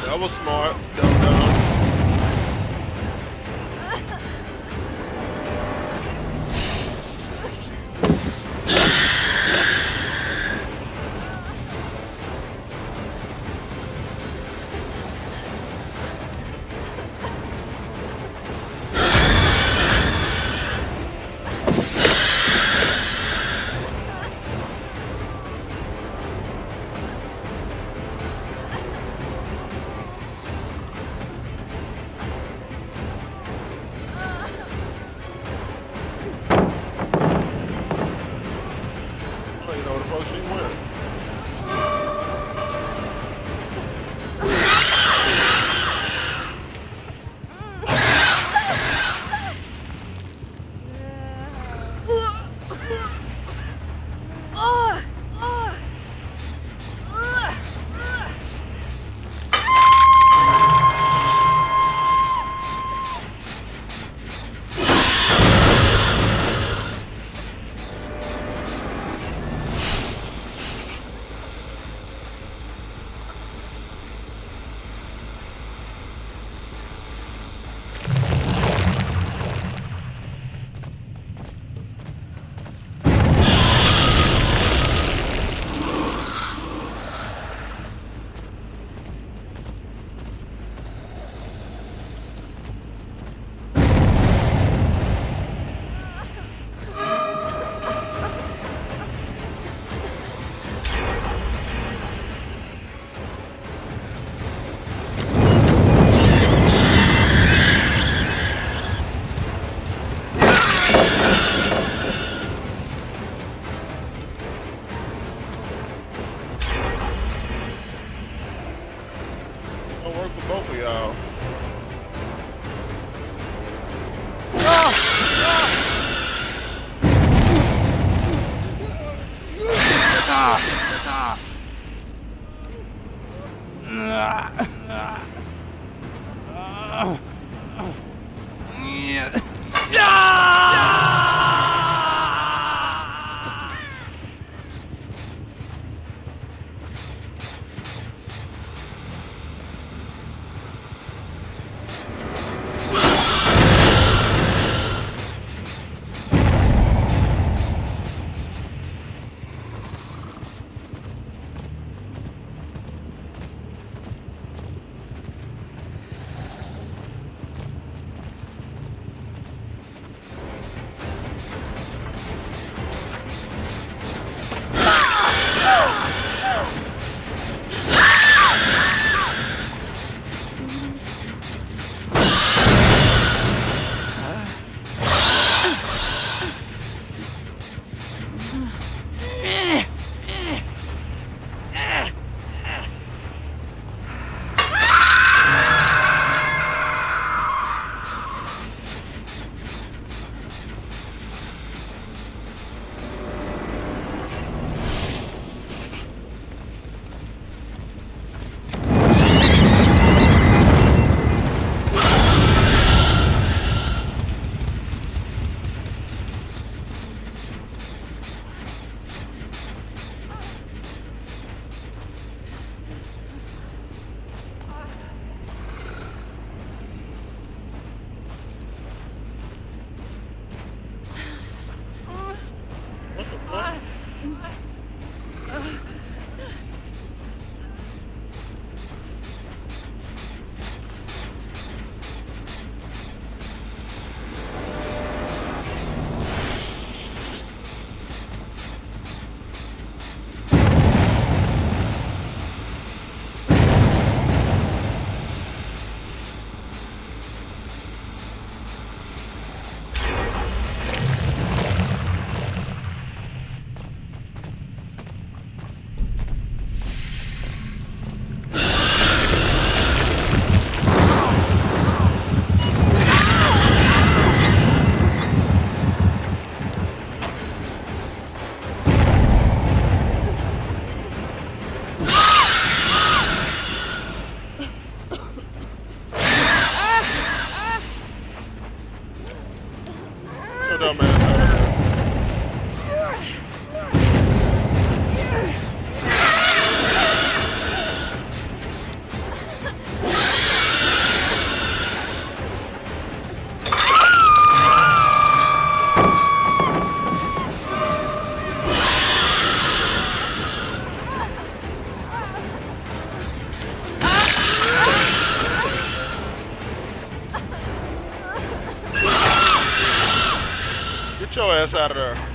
That was smart. Dumb dumb. I don't even know where the fuck she went. Don't work for both of y'all. dumbass out of there. Get your ass out of there.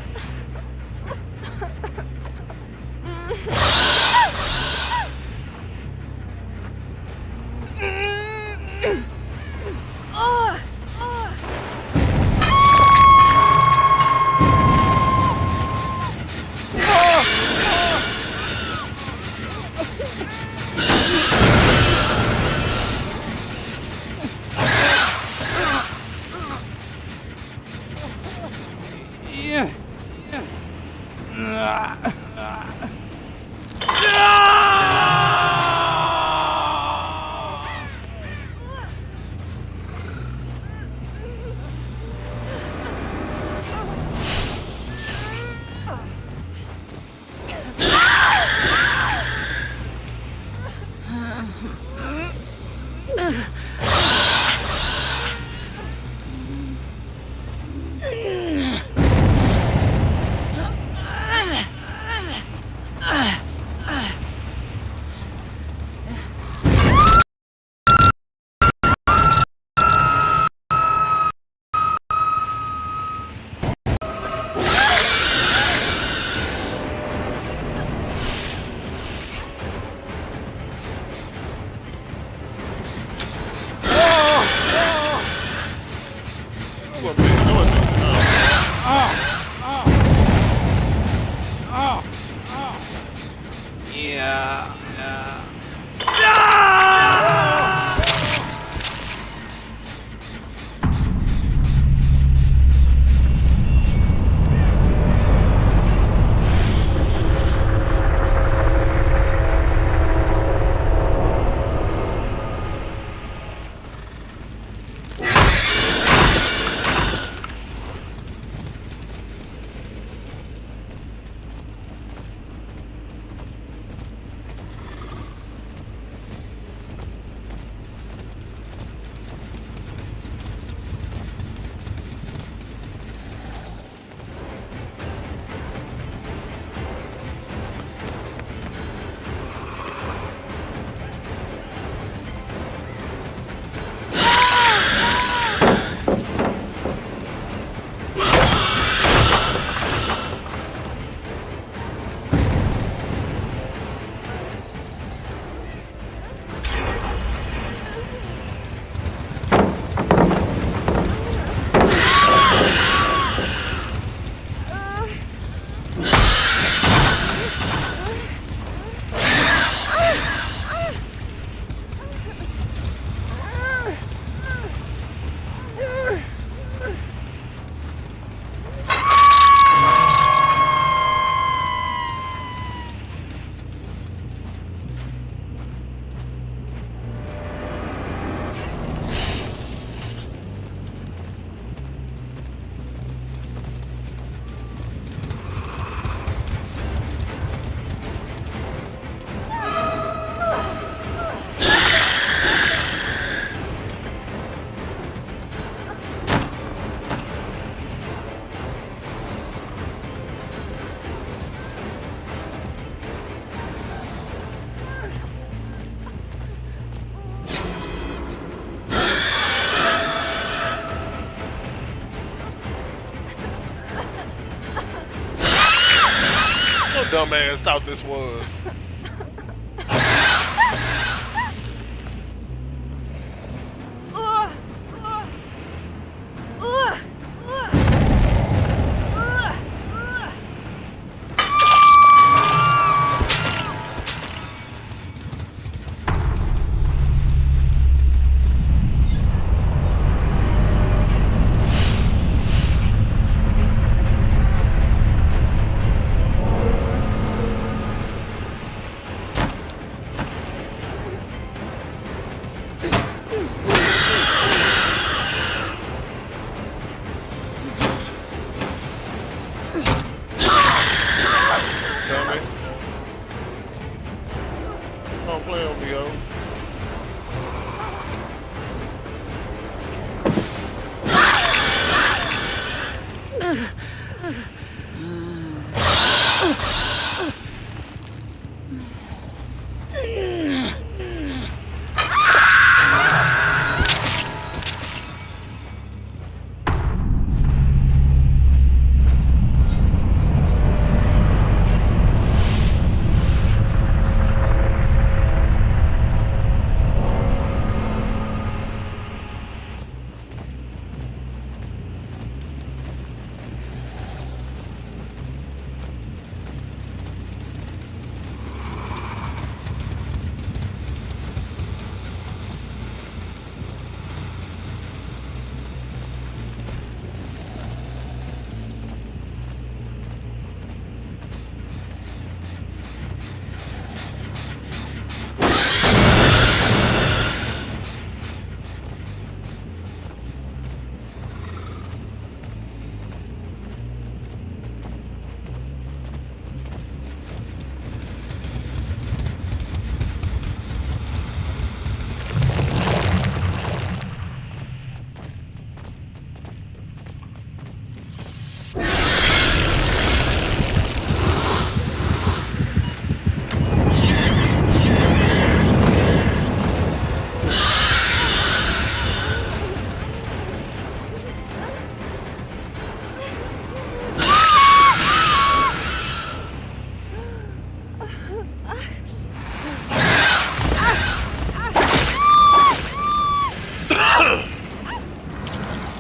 Dumbass thought this was.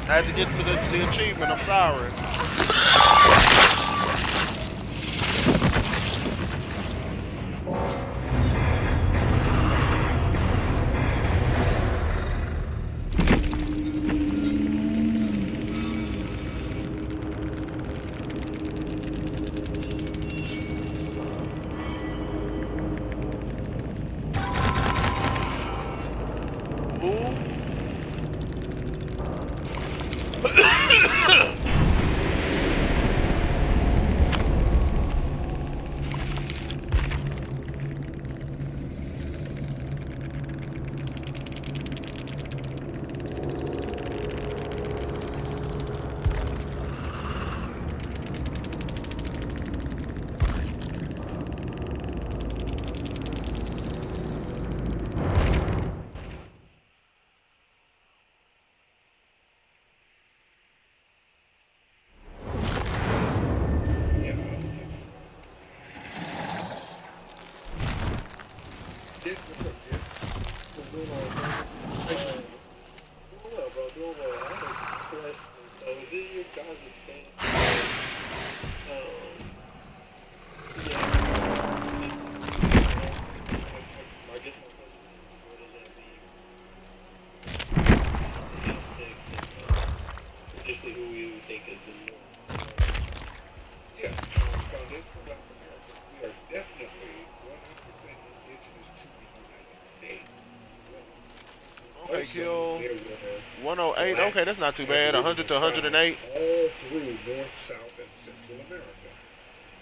I had to get to the achievement. I'm sorry. Okay, kill 108. Okay, that's not too bad. 100 to 108. All through North, South, and Central America.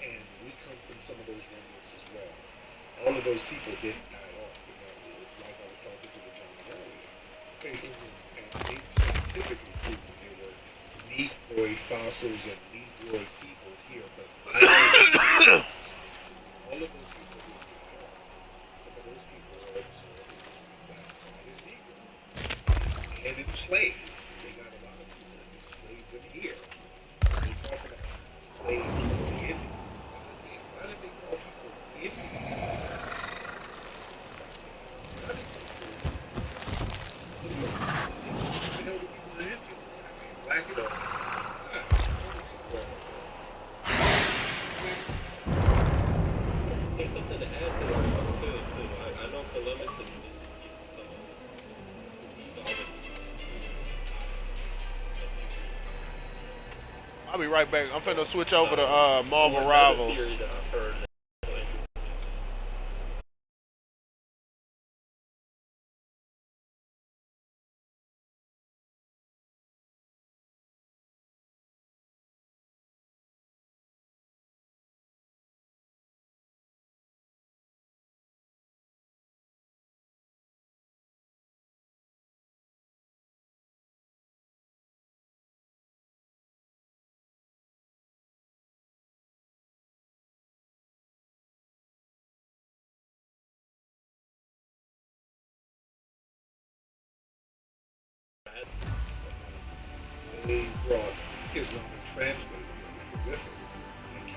And we come from some of those remnants as well. All of those people didn't die off. You know, like I was talking to the gentleman earlier. And scientifically proven there were Negroid fossils and Negroid people here, but all of those people didn't die off. Some of those people were absorbed as Negroes. And enslaved. They got a lot of people enslaved in here. They talk about slaves in the Indians. Why did they call people Indians? Why did they call people Indians? Black it up. There's something to add to that too. I know Columbus and I'll be right back. I'm finna switch over to Marvel Rivals. They brought Islamic translators with them.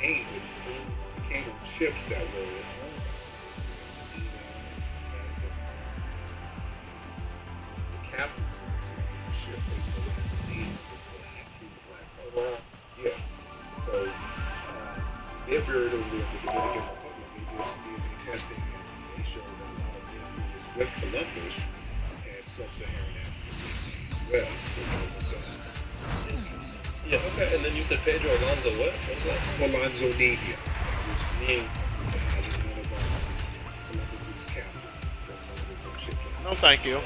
They came on ships that were the captain of the ship. They put black. Yeah. So they're buried over there in the Dominican Republic. They did some DNA testing and they showed that a lot of them who was with Columbus had sub-Saharan African as well. So yeah, okay, and then you said Pedro Alonso what? What was that? Alonso Navia. Name. I just one of Columbus's captains. No, thank you.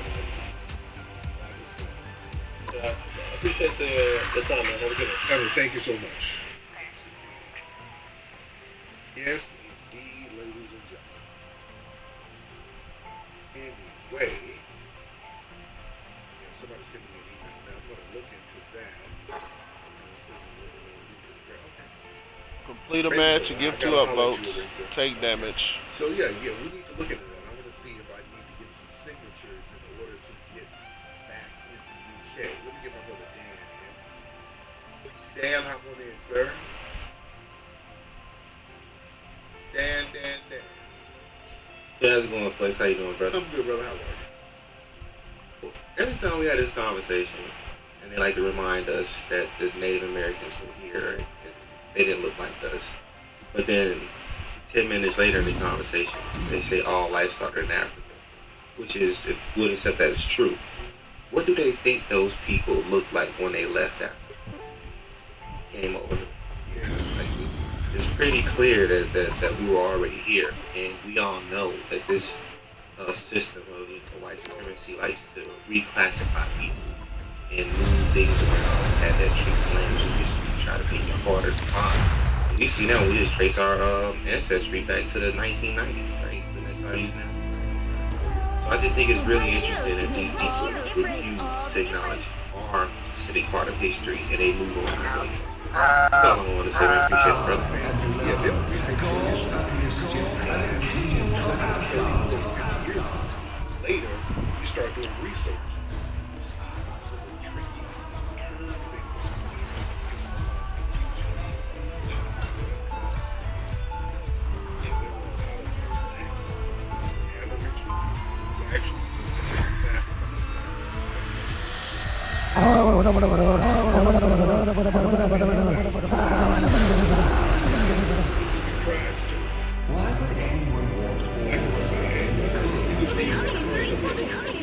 I appreciate the time, man. Have a good one. Ever, thank you so much. Yes, indeed, ladies and gentlemen. Anyway, somebody sent me an email. Now I'm going to look into that. Complete a match and give 2 upvotes. Take damage. So yeah, we need to look into that. I'm going to see if I need to get some signatures in order to get back in the UK. Let me get my brother Dan in. Dan, hop on in, sir. Dan. Yeah, how's it going, Flex? How you doing, brother? I'm good, brother. How are you? Every time we had this conversation, and they like to remind us that the Native Americans were here and they didn't look like us. But then 10 minutes later in the conversation, they say all life started in Africa, which is, if we'll accept that as true. What do they think those people looked like when they left Africa? Came over. Like, it's pretty clear that we were already here, and we all know that this system of white supremacy likes to reclassify people and move things around at that trick lens and just try to make it harder to find. And you see now, we just trace our ancestry back to the 1990s, right? And that's how using that. So I just think it's really interesting that these people refuse to acknowledge our specific part of history and they move around. That's all I want to say, man. Appreciate it, brother. Later, you start doing research. Why would anyone want to be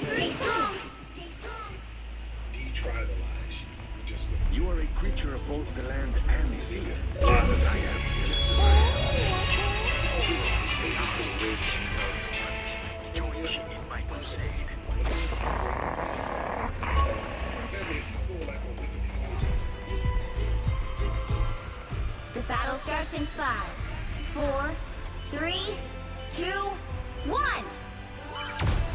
Stay strong. detribalize you? Just You are a creature of both the land and sea, just as I am. Join me in my crusade. The battle starts in 5, 4, 3, 2, 1.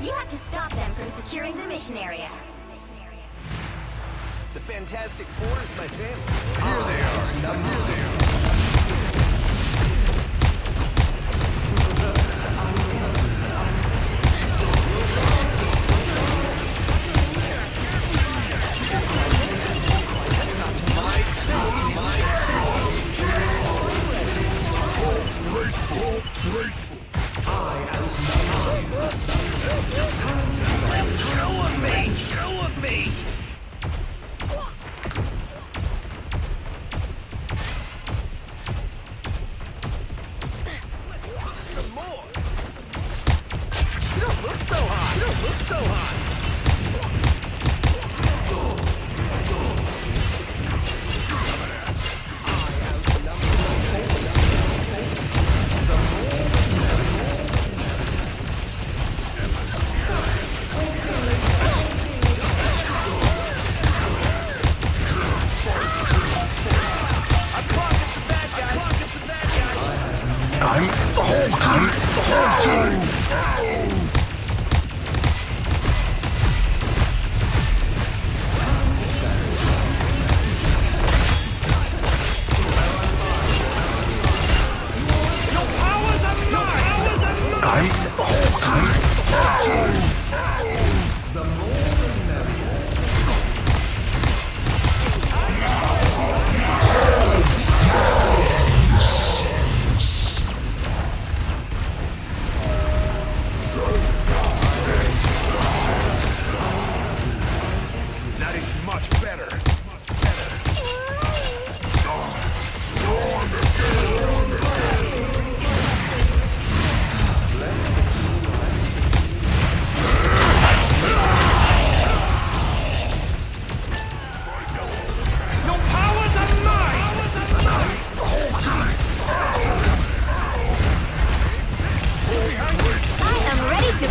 You have to stop them from securing the mission area. The Fantastic Four is my family. Here they are. Here they are. I'm ready to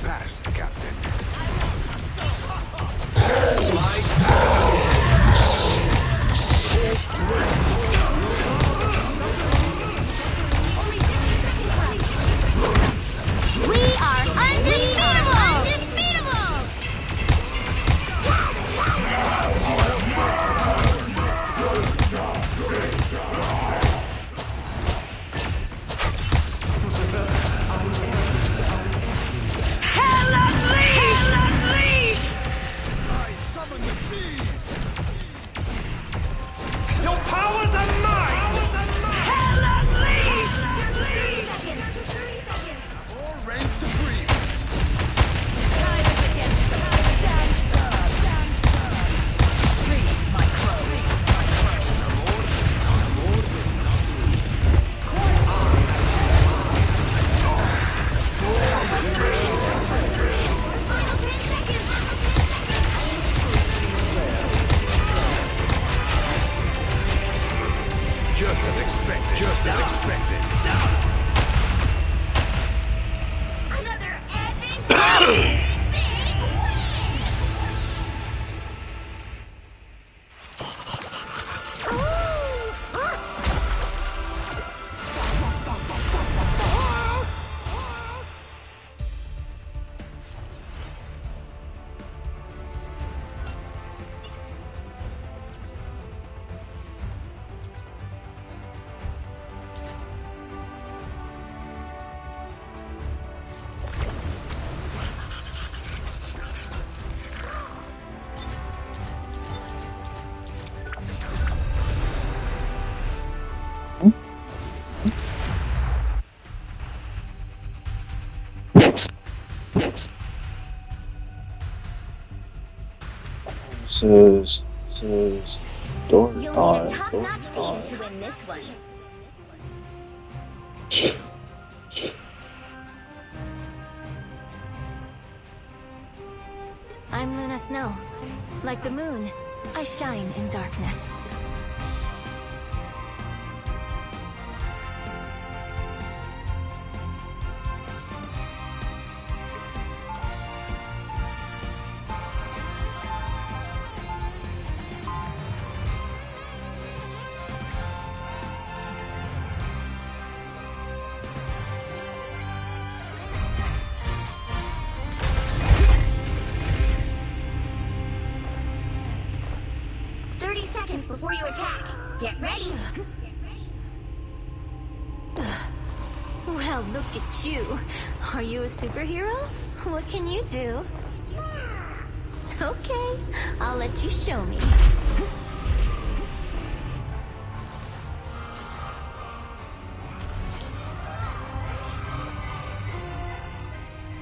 past, Captain. We are undefeatable! Undefeatable! Hell unleashed! Unleashed! I summon the seas! Your powers are mine! Hell unleashed! 30 seconds! Or reign supreme! Time against the stand. Face my crows. Final 10 seconds. Just as expected. Just as expected. Another epic big This is story You'll time. need a top-notch team to win this one. I'm Luna Snow. Like the moon, I shine in darkness. Before you attack, get ready. Well, look at you. Are you a superhero? What can you do? Okay, I'll let you show me.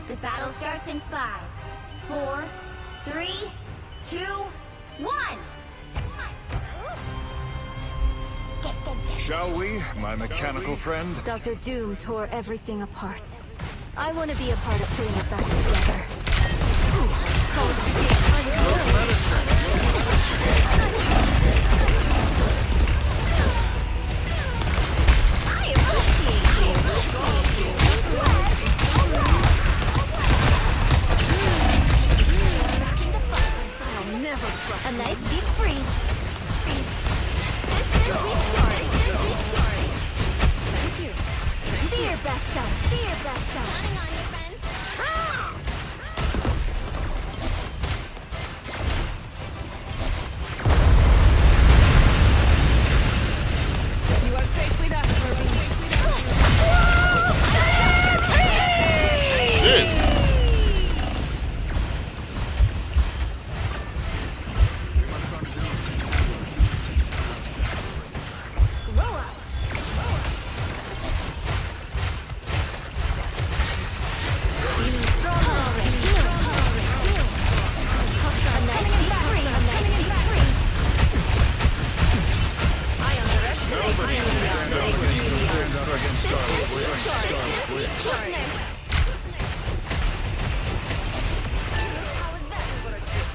The battle starts in 5, 4, 3, 2, 1. Shall we, my mechanical friend? Dr. Doom tore everything apart. I want to be a part of putting it back together. I'll never trust. A nice deep freeze. Sisters restart. Thank you. Be your best self. Be your best self. Counting on you, friends. You are safe with us, Herbie. Shit.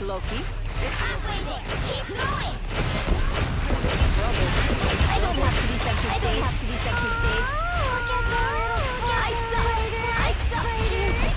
Loki. Halfway there. Keep going. I don't have to be center stage. I saw it. I saw it.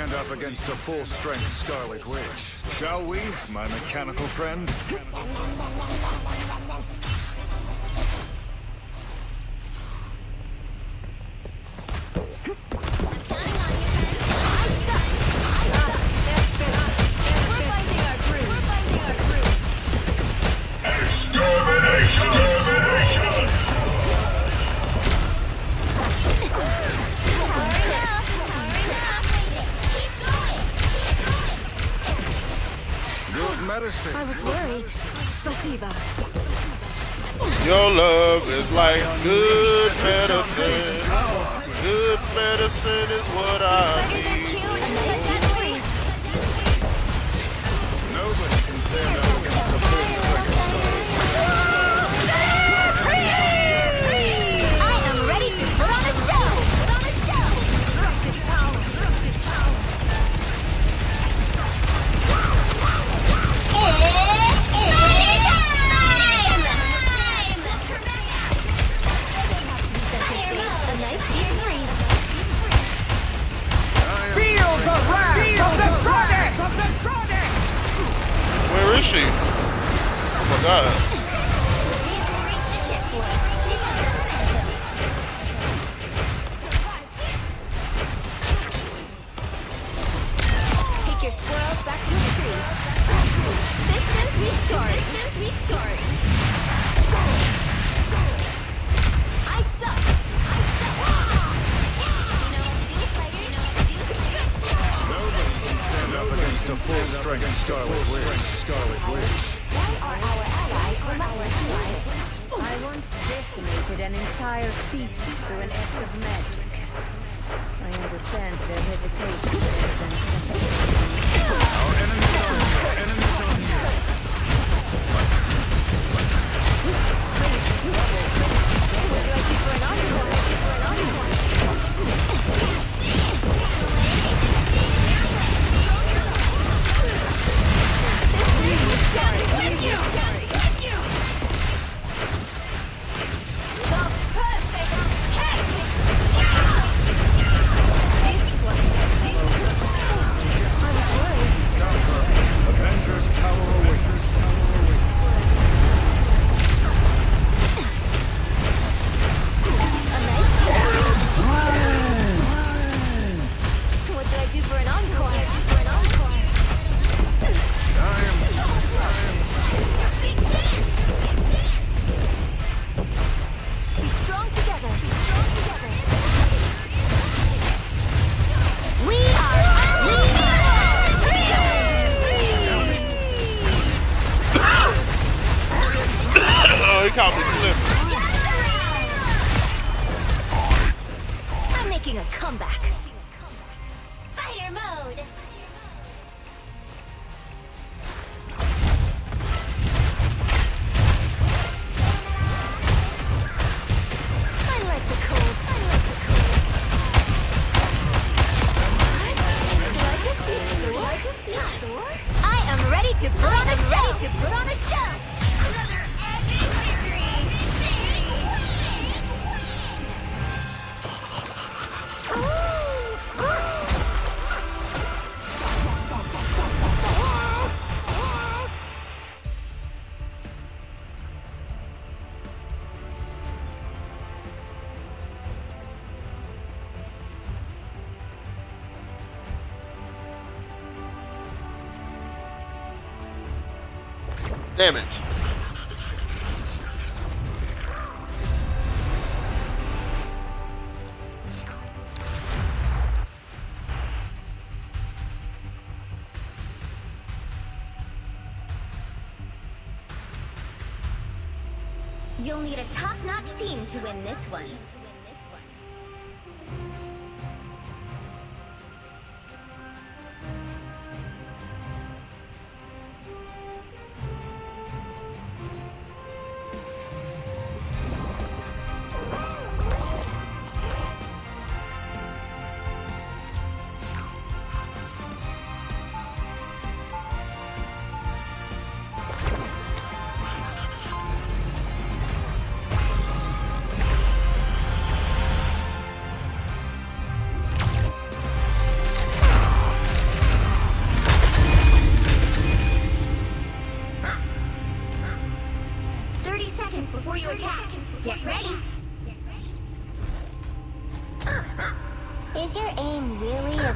stand up against a full-strength Scarlet Witch. Shall we, my mechanical friend? Medicine. I was worried. Spasiba. Your love is like good medicine. Good medicine is what I need. Nobody can stand up against a full-strength Scarlet Witch. I am ready to put on a show. Destructive power. Where is she? Oh my god. Take your squirrels back to the tree. Systems restart. I suck. Nobody can stand up against a full-strength Scarlet Witch. Why are our allies reluctant to fight? I once decimated an entire species through an act of magic. I understand their hesitation. Our enemies are here. Enemies are here. What do I do for an encore? Avengers Tower awaits. What did I do for an encore? Be strong together. We are Oh, he caught me slipping. I'm making a comeback. Spider mode. I like the cold. Did I just beat Thor? I am ready to put on a show. Another epic victory. Damn it. You'll need a top-notch team to win this one.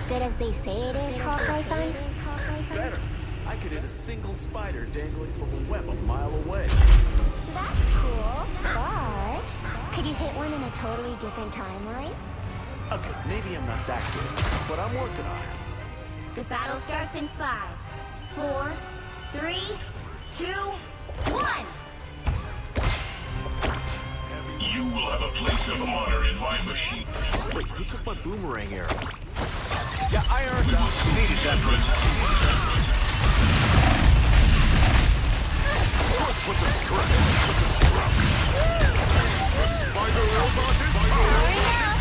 good as they say it is, Hawkeye-san? Better. I could hit a single spider dangling from a web a mile away. That's cool, but could you hit one in a totally different timeline? Okay, maybe I'm not that good, but I'm working on it. The battle starts in 5, 4, 3, 2, 1! You will have a place of honor in my machine. Wait, who took my boomerang arrows? Yeah, I earned that. Needed that. With the stretch. The spider robot is Hurry now!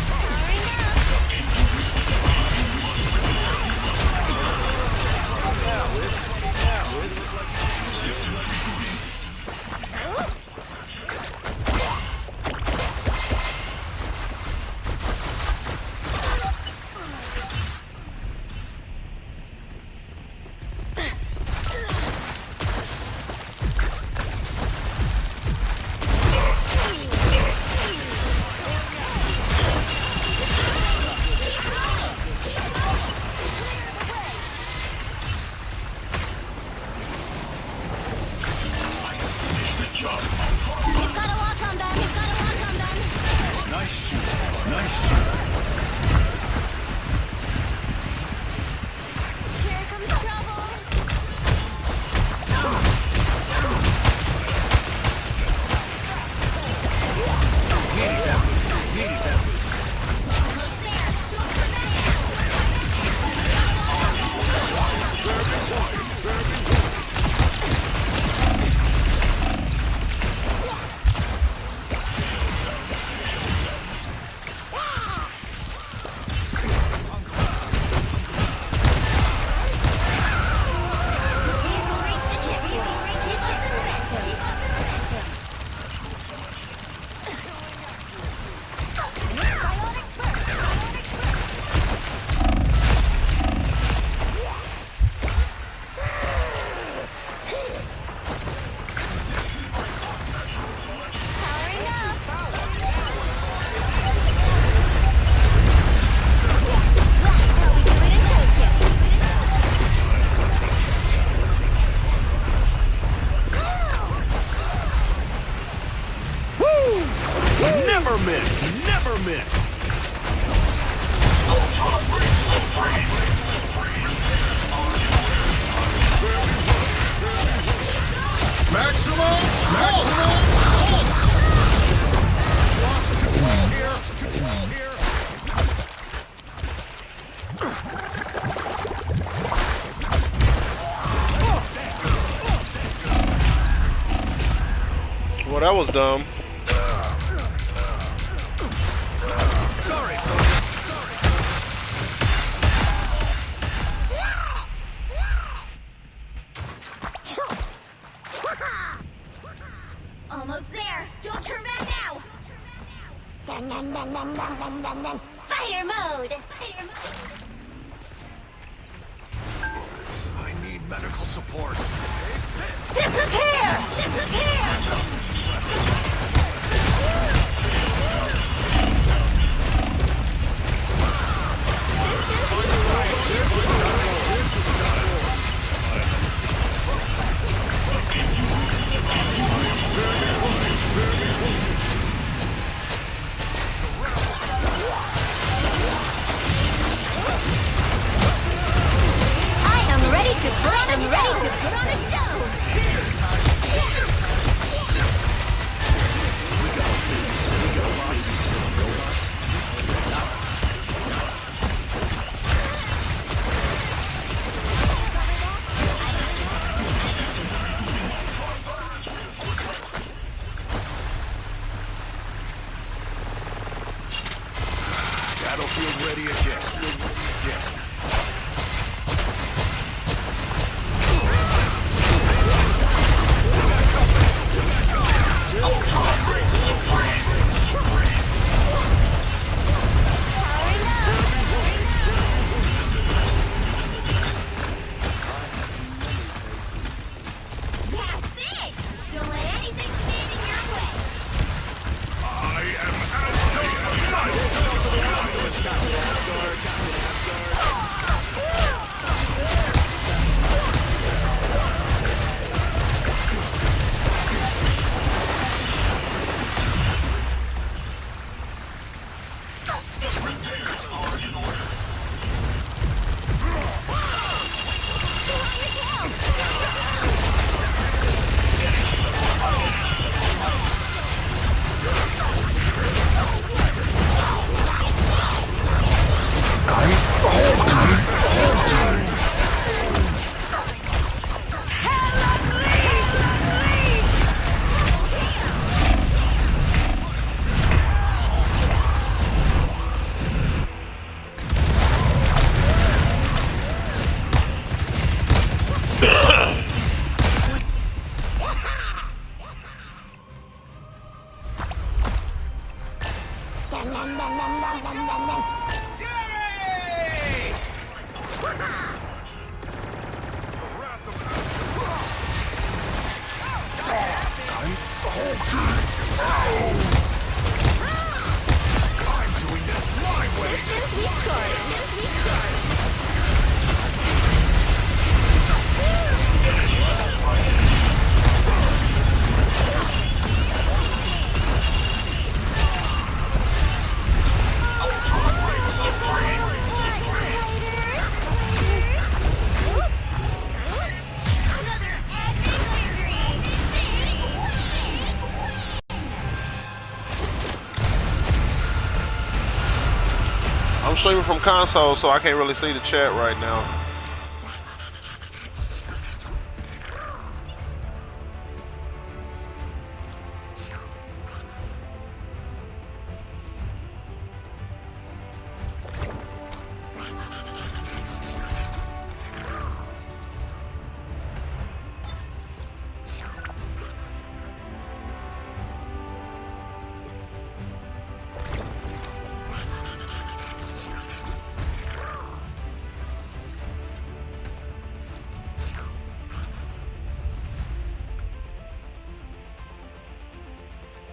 Never miss! Never miss! Maximum! Lost control here! Control here! Well, that was dumb. Almost there! Don't turn back now! Dun, dun, dun, dun, dun, dun, dun, dun. Spider mode! I need medical support. Disappear! Disappear! I am ready to put on a show! I'm streaming from console, so I can't really see the chat right now.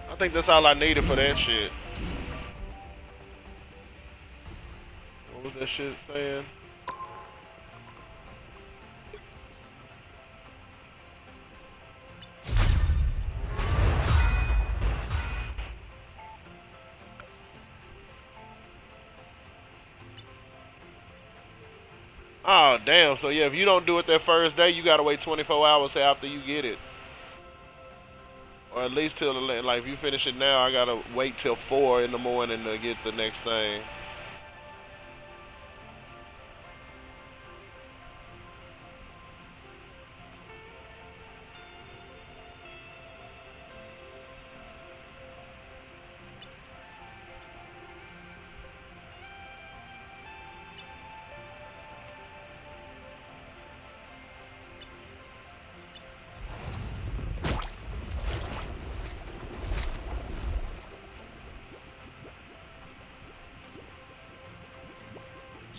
I think that's all I needed for that shit. What was that shit saying? Oh, damn. So, yeah, if you don't do it that first day, you got to wait 24 hours after you get it. Or at least till, like, if you finish it now, I got to wait till 4 in the morning to get the next thing.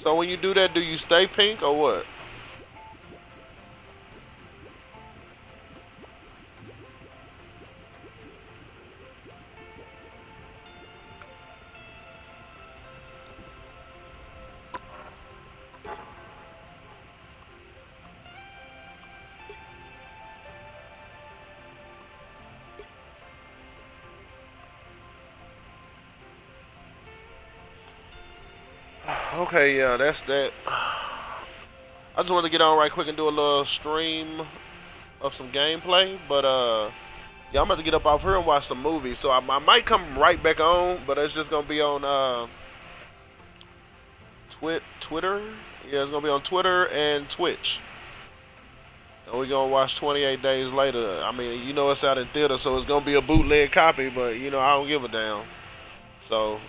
So when you do that, do you stay pink or what? Okay, yeah, that's that. I just wanted to get on right quick and do a little stream of some gameplay, but yeah, I'm about to get up off here and watch some movies. So I might come right back on, but it's just gonna be on Twitter. Yeah, it's gonna be on Twitter and Twitch. And we're gonna watch 28 Days Later. I mean, you know it's out in theater, so it's gonna be a bootleg copy, but you know I don't give a damn. So